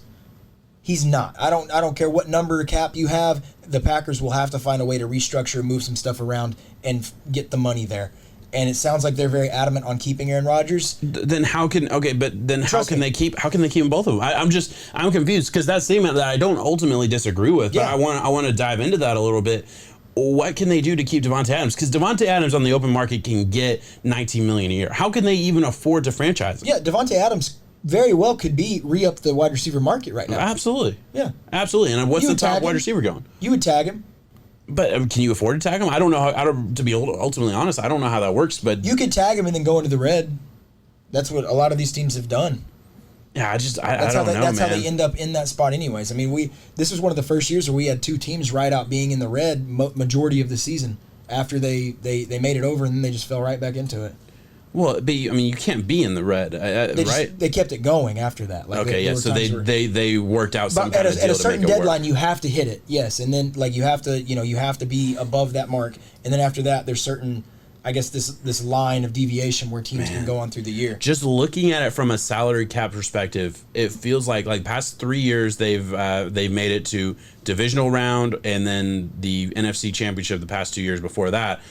He's not. I don't care what number cap you have. The Packers will have to find a way to restructure, move some stuff around, and get the money there. And it sounds like they're very adamant on keeping Aaron Rodgers. Then how can they keep them both of them? I'm confused because that statement that I don't ultimately disagree with, but I want to dive into that a little bit. What can they do to keep Devontae Adams? Because Devontae Adams on the open market can get $19 million a year. How can they even afford to franchise him? Yeah, Devontae Adams very well could be re-up the wide receiver market right now. Absolutely. Yeah. Absolutely. And what's the top wide receiver going? You would tag him. But can you afford to tag him? I don't know. To be ultimately honest, I don't know how that works. But you could tag him and then go into the red. That's what a lot of these teams have done. Yeah, I don't know, That's how they end up in that spot anyways. I mean, this was one of the first years where we had two teams right out being in the red majority of the season after they made it over, and then they just fell right back into it. Well, you can't be in the red, right? They kept it going after that. Like so they worked out some kind of deal at a certain deadline. Work. You have to hit it, yes, and then you have to be above that mark, and then after that, there's certain, I guess, this line of deviation where teams can go on through the year. Just looking at it from a salary cap perspective, it feels like past 3 years they've made it to divisional round and then the NFC Championship the past 2 years before that.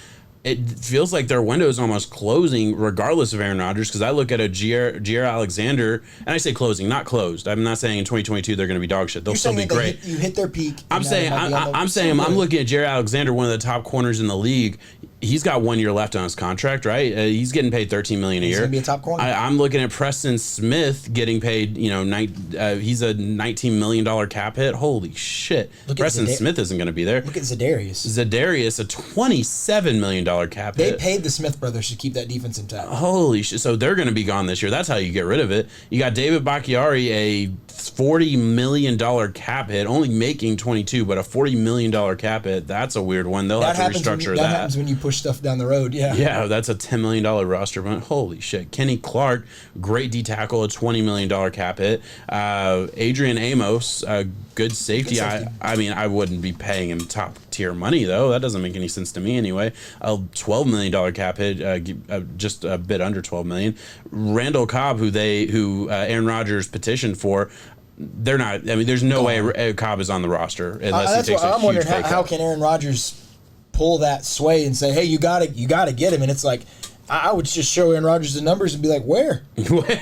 It feels like their window is almost closing regardless of Aaron Rodgers, because I look at a Jair Alexander, and I say closing, not closed. I'm not saying in 2022 they're going to be dog shit. They'll still be great. You hit their peak. I'm saying I'm looking at Jair Alexander, one of the top corners in the league. He's got 1 year left on his contract, right? He's getting paid $13 million a year. He's going to be a top corner. I'm looking at Preston Smith getting paid, he's a $19 million cap hit. Holy shit. Preston Smith isn't going to be there. Look at Zadarius, a $27 million cap hit. They paid the Smith brothers to keep that defense intact. Holy shit. So they're going to be gone this year. That's how you get rid of it. You got David Bakhtiari, a $40 million cap hit, only making 22, but a $40 million cap hit. That's a weird one. They'll have to restructure that. That happens when you push stuff down the road, yeah. Yeah, that's a $10 million roster, but holy shit. Kenny Clark, great D tackle, a $20 million cap hit. Adrian Amos, good safety. I wouldn't be paying him top tier money, though. That doesn't make any sense to me anyway. A $12 million cap hit, just a bit under $12 million. Randall Cobb, who Aaron Rodgers petitioned for, they're not. I mean, there's no way Cobb is on the roster unless he takes a huge pay cut. I'm wondering how can Aaron Rodgers pull that sway and say, hey, you gotta get him, and it's like, I would just show Aaron Rodgers the numbers and be like, where?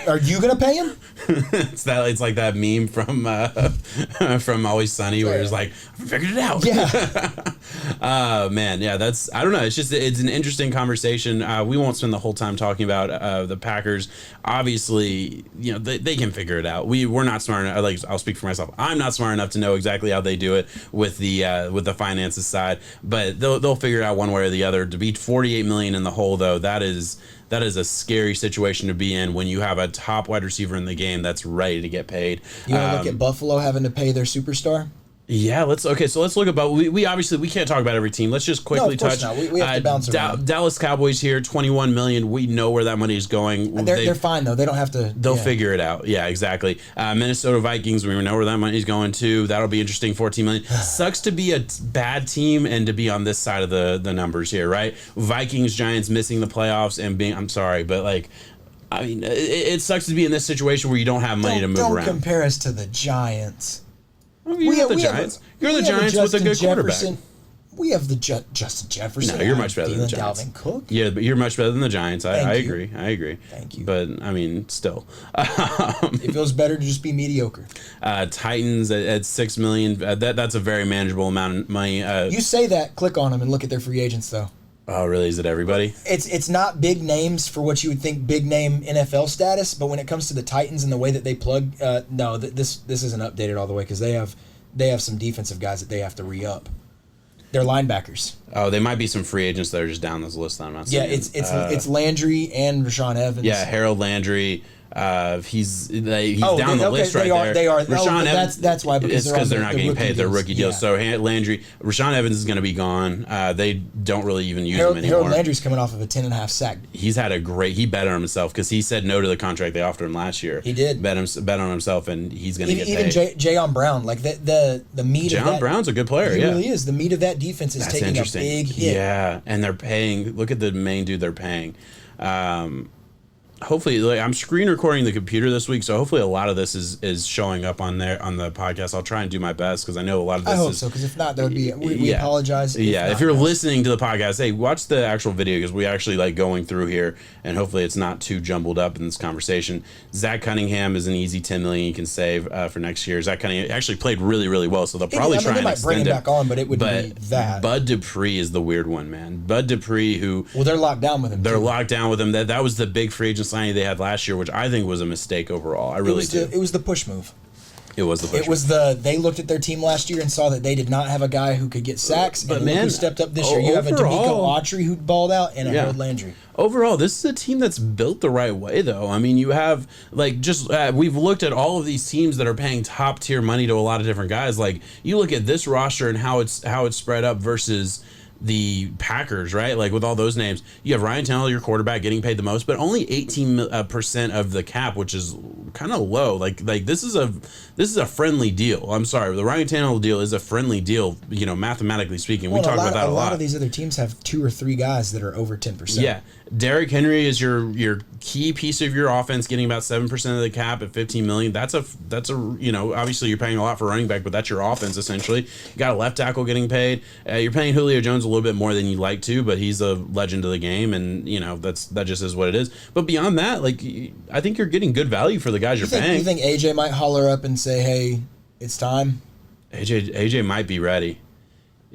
Are you gonna pay him? It's like that meme from Always Sunny where it's like, I figured it out. Yeah. Man, yeah, I don't know. It's an interesting conversation. We won't spend the whole time talking about the Packers. Obviously, they can figure it out. We're not smart enough. Like, I'll speak for myself. I'm not smart enough to know exactly how they do it with the finances side, but they'll figure it out one way or the other. To be $48 million in the hole, though, that is a scary situation to be in when you have a top wide receiver in the game that's ready to get paid. You want to look at Buffalo having to pay their superstar? Yeah, let's look about. We obviously we can't talk about every team. Let's just quickly touch. We have to bounce around. Dallas Cowboys here, $21 million. We know where that money is going. They're fine though. They don't have to. They'll figure it out. Yeah, exactly. Minnesota Vikings. We know where that money is going to. That'll be interesting. $14 million. Sucks to be a bad team and to be on this side of the numbers here, right? Vikings, Giants missing the playoffs and being. I'm sorry, but like. I mean, it sucks to be in this situation where you don't have money to move around. Don't compare us to the Giants. Well, you're not the Giants. You're the Giants with a good quarterback. We have the Justin Jefferson. No, you're much better than the Giants. Dalvin Cook. Yeah, but you're much better than the Giants. I agree. I agree. Thank you. But, I mean, still. It feels better to just be mediocre. Titans at $6 million. That's a very manageable amount of money. You say that, click on them and look at their free agents, though. Oh, really? Is it everybody? It's not big names for what you would think big name NFL status, but when it comes to the Titans and the way that they plug, no, this isn't updated all the way because they have some defensive guys that they have to re-up. They're linebackers. Oh, they might be some free agents that are just down this list. I'm not seeing. Yeah, it's Landry and Rashawn Evans. Yeah, Harold Landry. He's down the list right there. They are. Rashawn Evans, that's why, because they're not getting paid their rookie deals. Yeah. So Landry, Rashawn Evans is going to be gone. They don't really even use him anymore. Harold Landry's coming off of a 10.5 sack. He's had he bet on himself because he said no to the contract they offered him last year. He did bet on himself, and he's going to get paid. Even Jayon Brown, like the meat. Jayon Brown's a good player. He really is. The meat of that defense is taking a big hit. Yeah, and they're paying. Look at the main dude they're paying. Hopefully, I'm screen recording the computer this week, so hopefully a lot of this is showing up on the podcast. I'll try and do my best because I know a lot of this. I hope so, because if not, that would be. We apologize. If you're listening to the podcast, hey, watch the actual video because we actually like going through here, and hopefully it's not too jumbled up in this conversation. Zach Cunningham is an easy $10 million you can save for next year. Zach Cunningham actually played really, really well, so they'll probably try and extend it. They might bring him back on, but it would be that. Bud Dupree is the weird one, man. Bud Dupree, who they're locked down with him. They're locked down with him. That was the big free agent signing they had last year, which I think was a mistake overall. I really do. It was the push move. It was the push move. It was they looked at their team last year and saw that they did not have a guy who could get sacks. But and who stepped up this year. You have a D'Amico Autry who balled out and a Harold Landry. Overall, this is a team that's built the right way, though. I mean, you have we've looked at all of these teams that are paying top tier money to a lot of different guys. Like you look at this roster and how it's spread up versus the Packers, right? Like with all those names, you have Ryan Tannehill, your quarterback, getting paid the most, but only 18% of the cap, which is kind of low. Like this is a friendly deal. I'm sorry, the Ryan Tannehill deal is a friendly deal. You know, mathematically speaking, we talk about that a lot. A lot of these other teams have 2 or 3 guys that are over 10%. Yeah, Derrick Henry is your key piece of your offense, getting about 7% of the cap at $15 million. That's a obviously you're paying a lot for running back, but that's your offense essentially. You got a left tackle getting paid. You're paying Julio Jones a little bit more than you like to, but he's a legend of the game, and that just is what it is. But beyond that, I think you're getting good value for the guys you're paying. You think AJ might holler up and say, "Hey, it's time"? AJ might be ready.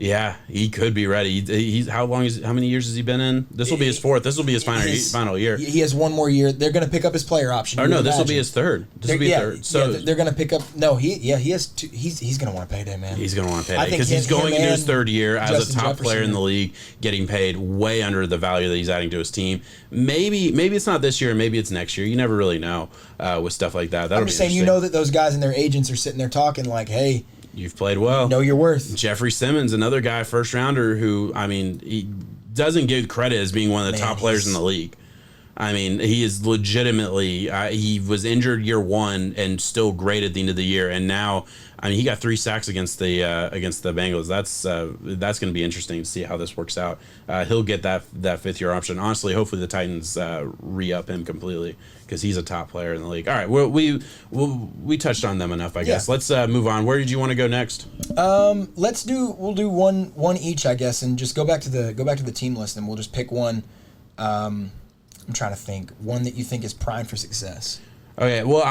Yeah, he could be ready. He's how many years has he been in? This will be his 4th. This will be his final year. He has one more year. They're going to pick up his player option. Oh no, this will be his 3rd. This will be third. So they're going to pick up. No, he has 2. He's going to want a payday, man. He's going to want a payday because he's going into his 3rd year as a top player in the league, getting paid way under the value that he's adding to his team. Maybe it's not this year. Maybe it's next year. You never really know with stuff like that. I'm just saying, that those guys and their agents are sitting there talking like, hey. You've played well. Know your worth. Jeffrey Simmons, another guy, first rounder, who, I mean, he doesn't get credit as being one of the top players in the league. I mean, he is legitimately, he was injured year 1 and still great at the end of the year. And now, I mean, he got 3 sacks against the Bengals. That's going to be interesting to see how this works out. He'll get that 5th year option. Honestly, hopefully the Titans re-up him completely because he's a top player in the league. All right, we touched on them enough, I guess. Let's move on. Where did you want to go next? We'll do one each, I guess, and just go back to the team list, and we'll just pick one. I'm trying to think one that you think is primed for success. Okay, well,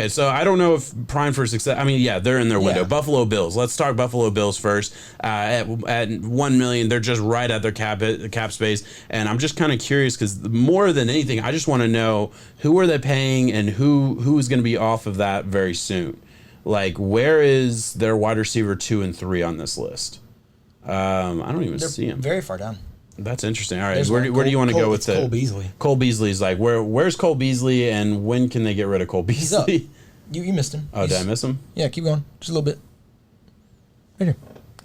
so I don't know if prime for success. I mean, yeah, they're in their window. Yeah. Buffalo Bills. Let's talk Buffalo Bills first. At $1 million, they're just right at their cap space, and I'm just kind of curious because more than anything, I just want to know who are they paying and who is going to be off of that very soon. Like, where is their wide receiver 2 and 3 on this list? I don't even see him. Very far down. That's interesting. All right, where do you want to go with Cole Beasley? Cole Beasley's like, where's Cole Beasley, and when can they get rid of Cole Beasley? You missed him. Oh, did I miss him? Yeah, keep going. Just a little bit. Right here.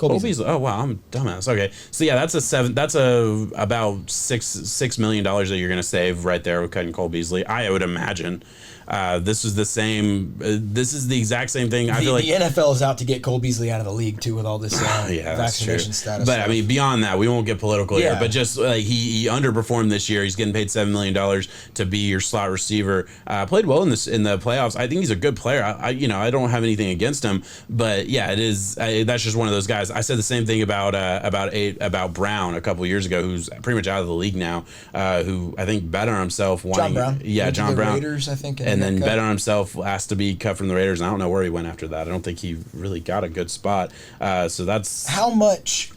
Cole Beasley. Oh wow, I'm a dumbass. Okay, so yeah, that's about $6 million that you're gonna save right there with cutting Cole Beasley. I would imagine. This is the same. This is the exact same thing. I feel like the NFL is out to get Cole Beasley out of the league too with all this vaccination status. But I mean, beyond that, we won't get political here. But just like he underperformed this year. He's getting paid $7 million to be your slot receiver. Played well in the playoffs. I think he's a good player. I don't have anything against him. But yeah, it is. That's just one of those guys. I said the same thing about Brown a couple years ago, who's pretty much out of the league now. Who I think bet on himself. John Brown. Yeah, John Brown. Raiders, I think. And then bet on himself, asked to be cut from the Raiders, and I don't know where he went after that. I don't think he really got a good spot. So that's how much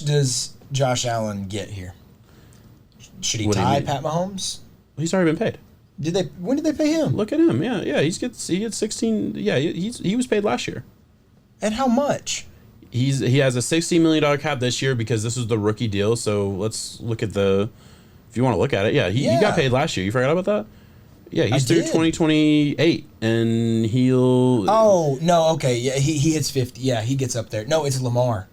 does Josh Allen get here? Should he tie Pat Mahomes? He's already been paid. When did they pay him? Look at him. Yeah. He gets 16. Yeah, he was paid last year. And how much? He has a $16 million cap this year because this was the rookie deal. So let's look at if you want to look at it. Yeah, he got paid last year. You forgot about that? Yeah, he's through 2028, and he'll... Oh, no, okay. Yeah, he hits 50. Yeah, he gets up there. No, it's Lamar.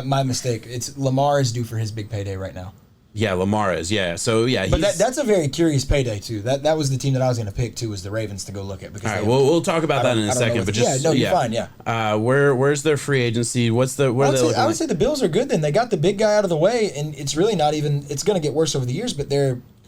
My mistake. Lamar is due for his big payday right now. Yeah, Lamar is, yeah. So, yeah, but that's a very curious payday, too. That was the team that I was going to pick, too, was the Ravens to go look at. Because all right, we'll talk about that in a second. But just, you're fine, yeah. Where's their free agency? I would say the Bills are good then. They got the big guy out of the way, and it's really not even... It's going to get worse over the years, but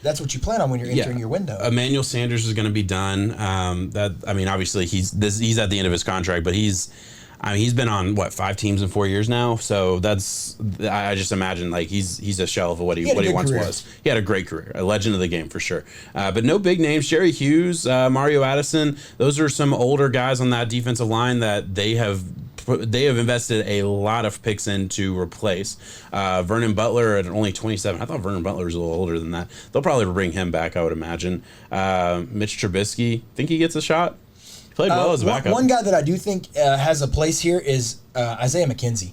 that's what you plan on when you're entering your window. Emanuel Sanders is going to be done. Obviously he's at the end of his contract, but he's been on 5 teams in 4 years now. So I just imagine like he's a shell of what he once was. He had a great career, a legend of the game for sure. But no big names. Jerry Hughes, Mario Addison. Those are some older guys on that defensive line that they have invested a lot of picks in to replace. Vernon Butler at only 27. I thought Vernon Butler was a little older than that. They'll probably bring him back, I would imagine. Mitch Trubisky, think he gets a shot? He played well as a backup. One guy that I do think has a place here is Isaiah Mckenzie.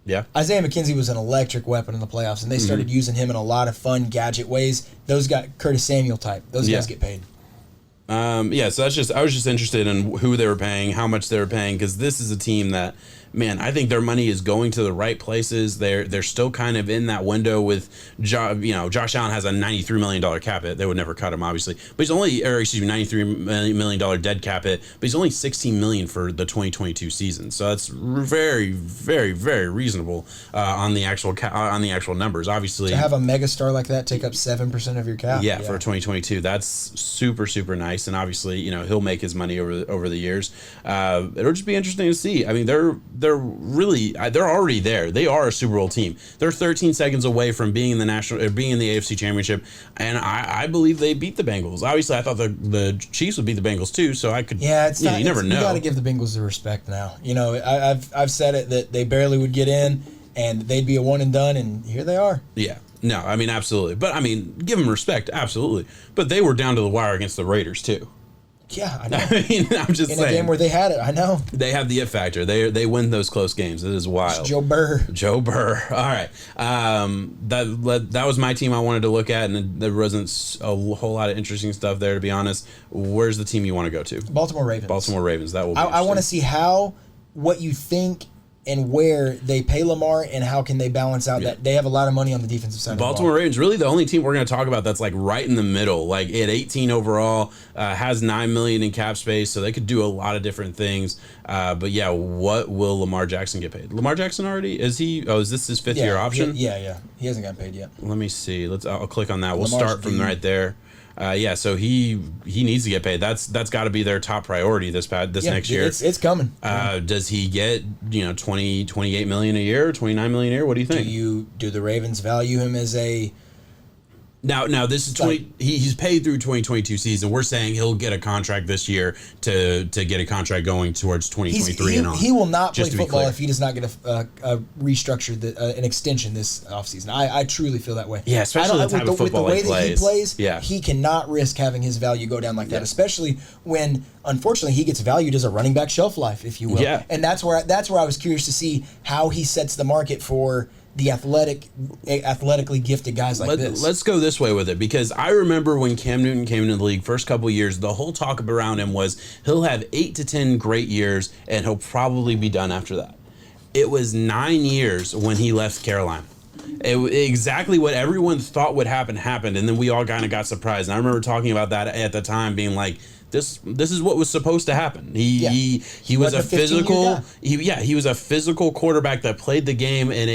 Yeah. Isaiah Mckenzie was an electric weapon in the playoffs, and they started using him in a lot of fun gadget ways. Those got Curtis Samuel type. Those guys get paid. So I was just interested in who they were paying, how much they were paying, because this is a team that, man, I think their money is going to the right places. They're still kind of in that window with, Josh Allen has a $93 million cap hit. They would never cut him, obviously, but he's only, $93 million dead cap hit, but he's only $16 million for the 2022 season. So that's very, very, very reasonable on the actual numbers. Obviously, to have a megastar like that take up 7% of your cap, for 2022, that's super, super nice. And obviously, he'll make his money over the years. It'll just be interesting to see. I mean, they're already there. They are a Super Bowl team. They're 13 seconds away from being in the AFC Championship, and I believe they beat the Bengals. Obviously, I thought the Chiefs would beat the Bengals too. So I could. Yeah, it's not. You never know. You got to give the Bengals the respect now. I've said it that they barely would get in, and they'd be a one and done, and here they are. Yeah. No, I mean, absolutely. But, I mean, give them respect, absolutely. But they were down to the wire against the Raiders, too. Yeah, I know. I'm just saying. In a game where they had it, I know. They have the it factor. They win those close games. It is wild. It's Joe Burr. All right. That was my team I wanted to look at, and there wasn't a whole lot of interesting stuff there, to be honest. Where's the team you want to go to? Baltimore Ravens. That will be I want to see what you think and where they pay Lamar and how can they balance out that they have a lot of money on the defensive side. Baltimore Ravens, really the only team we're going to talk about that's like right in the middle, like at 18 overall, has $9 million in cap space, so they could do a lot of different things. But yeah, what will Lamar Jackson get paid? Lamar Jackson already is this his 5th year option? Yeah, he hasn't gotten paid yet. Let me see. I'll click on that. We'll start from right there. So he needs to get paid. That's got to be their top priority this next year. It's coming. Does he get 28 million a year, 29 million a year? What do you think? Do the Ravens value him as a? Now this is he's paid through 2022 season. We're saying he'll get a contract this year to get a contract going towards 2023 and on. He will not play football if he does not get a restructured an extension this offseason. I truly feel that way. Yeah, especially the type of football with the way that he plays. Yeah. He cannot risk having his value go down like that, especially when unfortunately he gets valued as a running back shelf life, if you will. Yeah. And that's where I was curious to see how he sets the market for the athletically gifted guys like this. Let's go this way with it, because I remember when Cam Newton came into the league first couple of years, the whole talk around him was he'll have 8 to 10 great years and he'll probably be done after that. It was 9 years when he left Carolina. Exactly what everyone thought would happen happened, and then we all kind of got surprised. And I remember talking about that at the time, being like, this is what was supposed to happen. He was a physical he was a physical quarterback that played the game in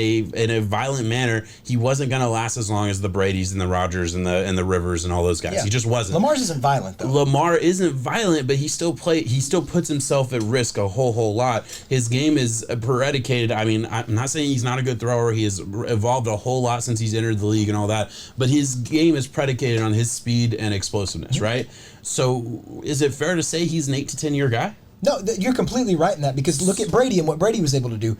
a violent manner. He wasn't going to last as long as the Bradys and the Rodgers and the Rivers and all those guys. He just wasn't. Lamar's isn't violent though. Lamar isn't violent, but he still puts himself at risk a whole lot. His game is predicated. I mean, I'm not saying he's not a good thrower. He has evolved a whole lot since he's entered the league and all that, but his game is predicated on his speed and explosiveness, right? So is it fair to say he's an 8 to 10 year guy? No, you're completely right in that, because look at Brady and what Brady was able to do.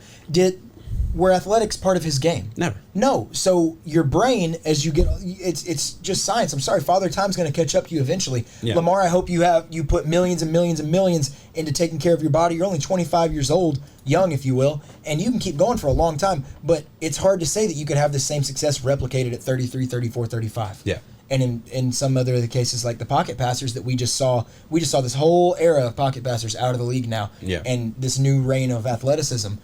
Were athletics part of his game? Never. No. So your brain, as you get, it's just science. I'm sorry, Father Time's going to catch up to you eventually. Yeah. Lamar, I hope you put millions and millions and millions into taking care of your body. You're only 25 years old, young if you will, and you can keep going for a long time. But it's hard to say that you could have the same success replicated at 33, 34, 35. Yeah. And in some other of the cases, like the pocket passers that we just saw this whole era of pocket passers out of the league now. Yeah. And this new reign of athleticism.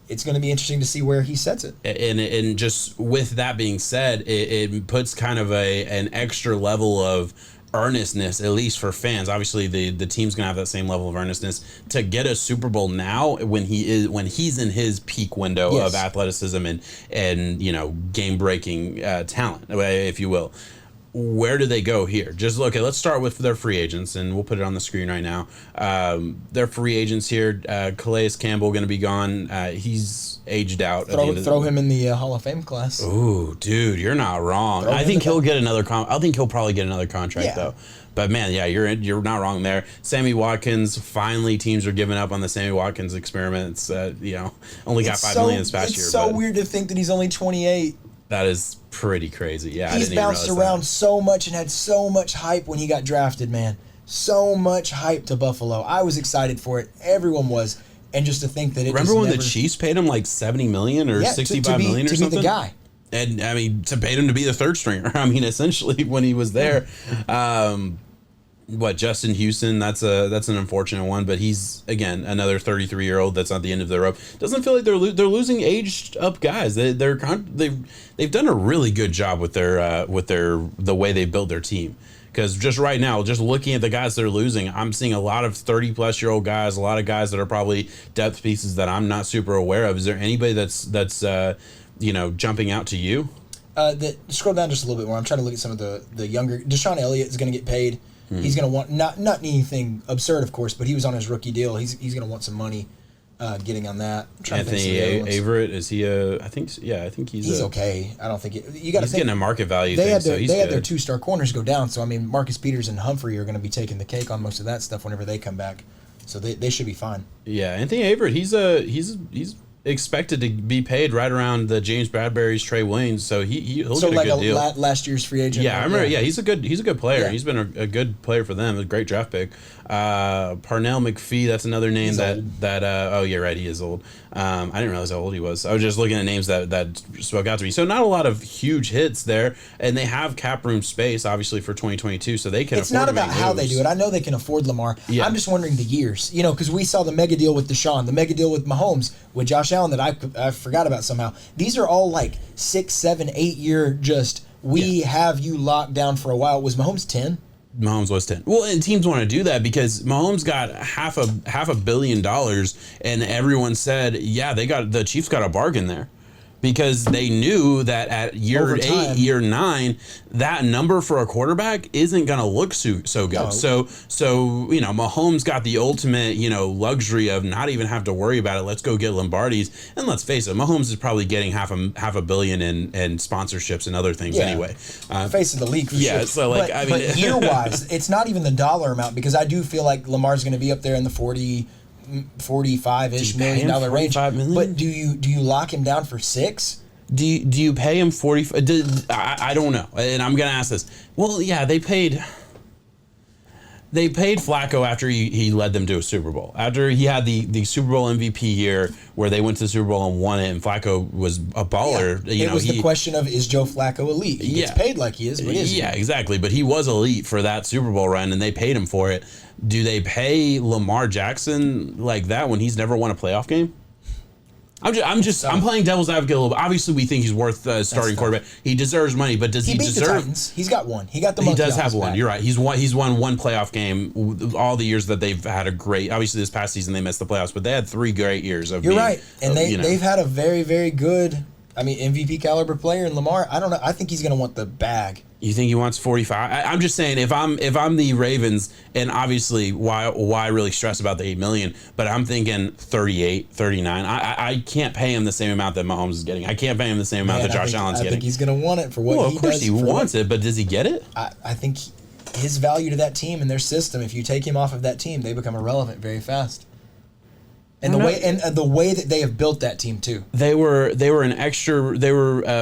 It's going to be interesting to see where he sets it. And just with that being said, it puts kind of an extra level of earnestness, at least for fans. Obviously, the team's going to have that same level of earnestness to get a Super Bowl now when he's in his peak window of athleticism and game breaking talent, if you will. Where do they go here? Just look at. Let's start with their free agents, and we'll put it on the screen right now. Their free agents here: Calais Campbell going to be gone. He's aged out. Throw him in the Hall of Fame class. Ooh, dude, you're not wrong. I think he'll get another. I think he'll probably get another contract though. But man, yeah, you're not wrong there. Sammy Watkins. Finally, teams are giving up on the Sammy Watkins experiments. Only got $5 million this past year. It's so weird to think that he's only 28. That is pretty crazy. Yeah, he's bounced around so much and had so much hype when he got drafted, man. So much hype to Buffalo. I was excited for it. Everyone was. And just to think that it Remember when the Chiefs paid him like $70 million or $65 million or something? To be the guy. And, I mean, to pay him to be the third stringer. I mean, essentially, when he was there. Justin Houston, that's an unfortunate one, but he's, again, another 33-year-old that's on the end of the rope. Doesn't feel like they're losing aged up guys. They've done a really good job with the way they build their team. Because just right now, just looking at the guys they're losing, I'm seeing a lot of 30-plus-year-old guys, a lot of guys that are probably depth pieces that I'm not super aware of. Is there anybody that's jumping out to you? Scroll down just a little bit more. I'm trying to look at some of the younger. Deshaun Elliott is going to get paid. Mm-hmm. He's going to want not anything absurd, of course, but he was on his rookie deal. He's going to want some money getting on that. Anthony Averett, is he I think he's okay. I don't think you got to think. He's getting a market value. They had their 2-star corners go down, so I mean Marcus Peters and Humphrey are going to be taking the cake on most of that stuff whenever they come back. So they should be fine. Yeah, Anthony Averett, he's expected to be paid right around the James Bradbury's, Trey Williams, so he'll get a good deal. Last year's free agent. Yeah, I remember. Yeah, he's a good player. Yeah. He's been a good player for them. A great draft pick. Parnell McPhee, that's another name that oh yeah, right, he is old. I didn't realize how old he was. I was just looking at names that spoke out to me. So not a lot of huge hits there, and they have cap room space obviously for 2022, so they can. It's not about how they do it. I know they can afford Lamar. Yeah. I'm just wondering the years. Because we saw the mega deal with Deshaun, the mega deal with Mahomes, with Josh Allen that I forgot about somehow. These are all like 6, 7, 8 year have you locked down for a while. Was Mahomes 10? Mahomes was 10. Well, and teams want to do that because Mahomes got half a billion dollars, and everyone said, yeah, the Chiefs got a bargain there. Because they knew that at year 8, year 9, that number for a quarterback isn't going to look so good. No. So Mahomes got the ultimate, luxury of not even have to worry about it. Let's go get Lombardis. And let's face it, Mahomes is probably getting half a billion in sponsorships and other things anyway. Face of the league for sure. Yeah, so but year-wise, it's not even the dollar amount, because I do feel like Lamar's going to be up there in the 45-ish $45 million range. Million? But do you lock him down for 6? Do you pay him 40? I don't know, and I'm gonna ask this. Well, yeah, they paid Flacco after he led them to a Super Bowl. After he had the Super Bowl MVP year where they went to the Super Bowl and won it, and Flacco was a baller. Yeah. It was the question of, is Joe Flacco elite? He gets paid like he is, but is he? Yeah, exactly. But he was elite for that Super Bowl run, and they paid him for it. Do they pay Lamar Jackson like that when he's never won a playoff game? I'm playing devil's advocate a little bit. Obviously, we think he's worth starting quarterback. He deserves money, but does he deserve? The Titans. He's got one. He got the. He does have one. You're right. He's won one playoff game. All the years that they've had a great. Obviously, this past season they missed the playoffs, but they had 3 great years of. You're right, and they've had a very, very good. MVP caliber player in Lamar. I don't know. I think he's going to want the bag. You think he wants 45? I'm just saying, if I'm the Ravens, and obviously why really stress about the $8 million, but I'm thinking 38, 39. I can't pay him the same amount that Mahomes is getting. I can't pay him the same amount that Josh Allen's getting. I think he's going to want it for what he does. Well, of course he wants it, but does he get it? I think his value to that team and their system, if you take him off of that team, they become irrelevant very fast. And the way that they have built that team too. They were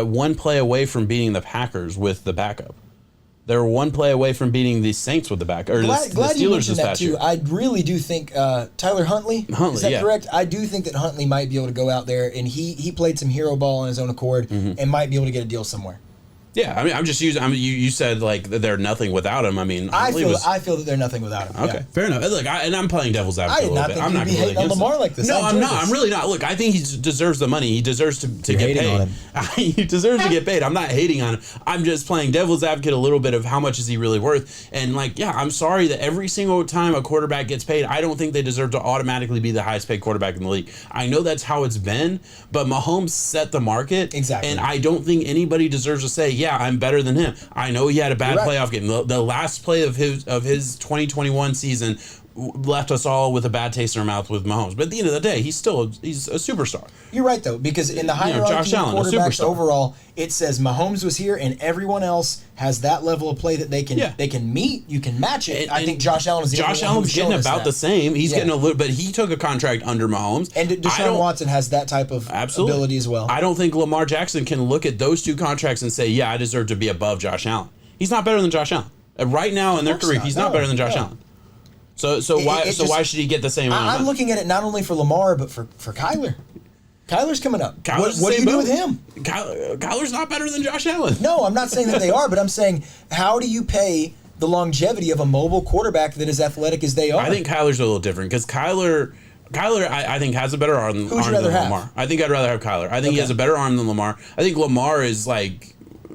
one play away from beating the Packers with the backup. They were one play away from beating the Saints with the backup. Or glad the Steelers you mentioned this that past too. year. I really do think Tyler Huntley. Is that correct? I do think that Huntley might be able to go out there and he played some hero ball on his own accord and might be able to get a deal somewhere. Yeah, I'm just using. You said like they're nothing without him. I feel that they're nothing without him. Okay, fair enough. Look, and I'm playing devil's advocate a little bit. I'm not going to be hating on Lamar like this. No, I'm not. I'm really not. Look, I think he deserves the money. He deserves to get paid. He deserves to get paid. I'm not hating on him. I'm just playing devil's advocate a little bit of how much is he really worth. And I'm sorry that every single time a quarterback gets paid, I don't think they deserve to automatically be the highest paid quarterback in the league. I know that's how it's been, but Mahomes set the market. Exactly. And I don't think anybody deserves to say, yeah, I'm better than him. I know he had a bad playoff game. The last play of his 2021 season left us all with a bad taste in our mouth with Mahomes. But at the end of the day, he's a superstar. You're right, though, because in the hierarchy of quarterbacks overall, it says Mahomes was here and everyone else has that level of play that they can meet. You can match it. I think Josh Allen is the Josh Allen's getting about the same. He's getting a little, but he took a contract under Mahomes. And Deshaun Watson has that type of ability as well. I don't think Lamar Jackson can look at those two contracts and say, yeah, I deserve to be above Josh Allen. He's not better than Josh Allen. Right now in their career, he's not better than Josh Allen. So why should he get the same amount? I'm looking at it not only for Lamar but for Kyler. Kyler's coming up. What do you do with him? Kyler's not better than Josh Allen. No, I'm not saying that they are, but I'm saying how do you pay the longevity of a mobile quarterback that is athletic as they are? I think Kyler's a little different because Kyler, I think, has a better arm than Lamar. I think I'd rather have Kyler. I think he has a better arm than Lamar. I think Lamar is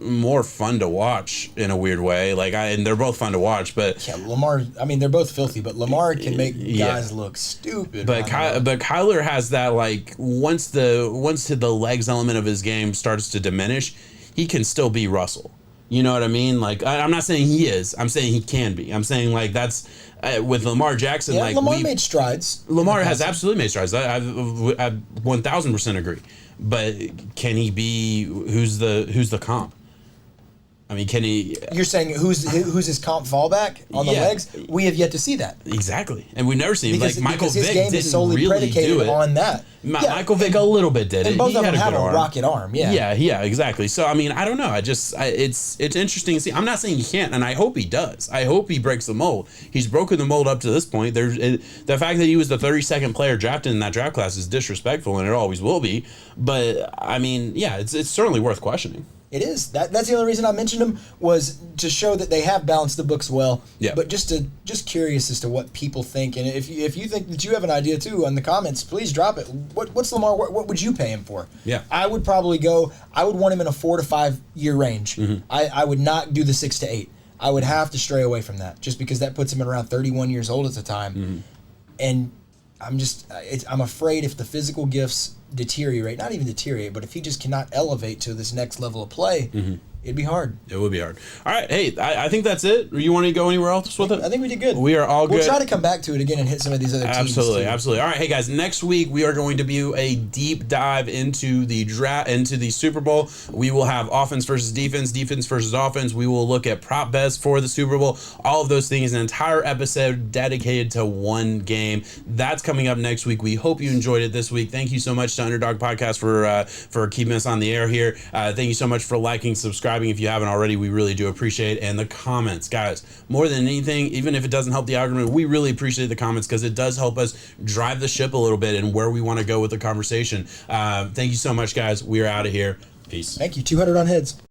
more fun to watch in a weird way. And they're both fun to watch, but Lamar. I mean, they're both filthy, but Lamar can make guys look stupid. But Kyler has that once the legs element of his game starts to diminish, he can still be Russell. You know what I mean? I'm not saying he is. I'm saying he can be. I'm saying that's with Lamar Jackson. Lamar made strides. Lamar has absolutely made strides. I 1000% agree. But can he be? Who's the comp? I mean, can he? You're saying who's his comp fallback on the legs? We have yet to see that. Exactly, and we've never seen Michael his Vick game didn't is solely really predicated do it. on that. Michael Vick a little bit did it. And both of them had have a rocket arm. Yeah, exactly. So I mean, I don't know. It's interesting to see. I'm not saying he can't, and I hope he does. I hope he breaks the mold. He's broken the mold up to this point. The fact that he was the 32nd player drafted in that draft class is disrespectful, and it always will be. But I mean, it's certainly worth questioning. It is. That's the only reason I mentioned them was to show that they have balanced the books well. Yeah. But just curious as to what people think, and if you think that you have an idea too in the comments, please drop it. What's Lamar? What would you pay him for? Yeah. I would probably go. I would want him in a 4 to 5 year range. Mm-hmm. I would not do the 6 to 8. I would have to stray away from that just because that puts him at around 31 years old at the time, and I'm afraid if the physical gifts deteriorate, not even deteriorate, but if he just cannot elevate to this next level of play, it'd be hard. It would be hard. All right. Hey, I think that's it. You want to go anywhere else with it? I think we did good. We are all good. We'll try to come back to it again and hit some of these other teams. Absolutely. All right. Hey, guys, next week we are going to do a deep dive into the into the Super Bowl. We will have offense versus defense versus offense. We will look at prop bets for the Super Bowl. All of those things, an entire episode dedicated to one game. That's coming up next week. We hope you enjoyed it this week. Thank you so much to Underdog Podcast for keeping us on the air here. Thank you so much for liking, subscribing. If you haven't already, we really do appreciate it. And the comments, guys, more than anything, even if it doesn't help the algorithm, we really appreciate the comments because it does help us drive the ship a little bit and where we want to go with the conversation. Thank you so much, guys. We are out of here. Peace. Thank you. 200 on heads.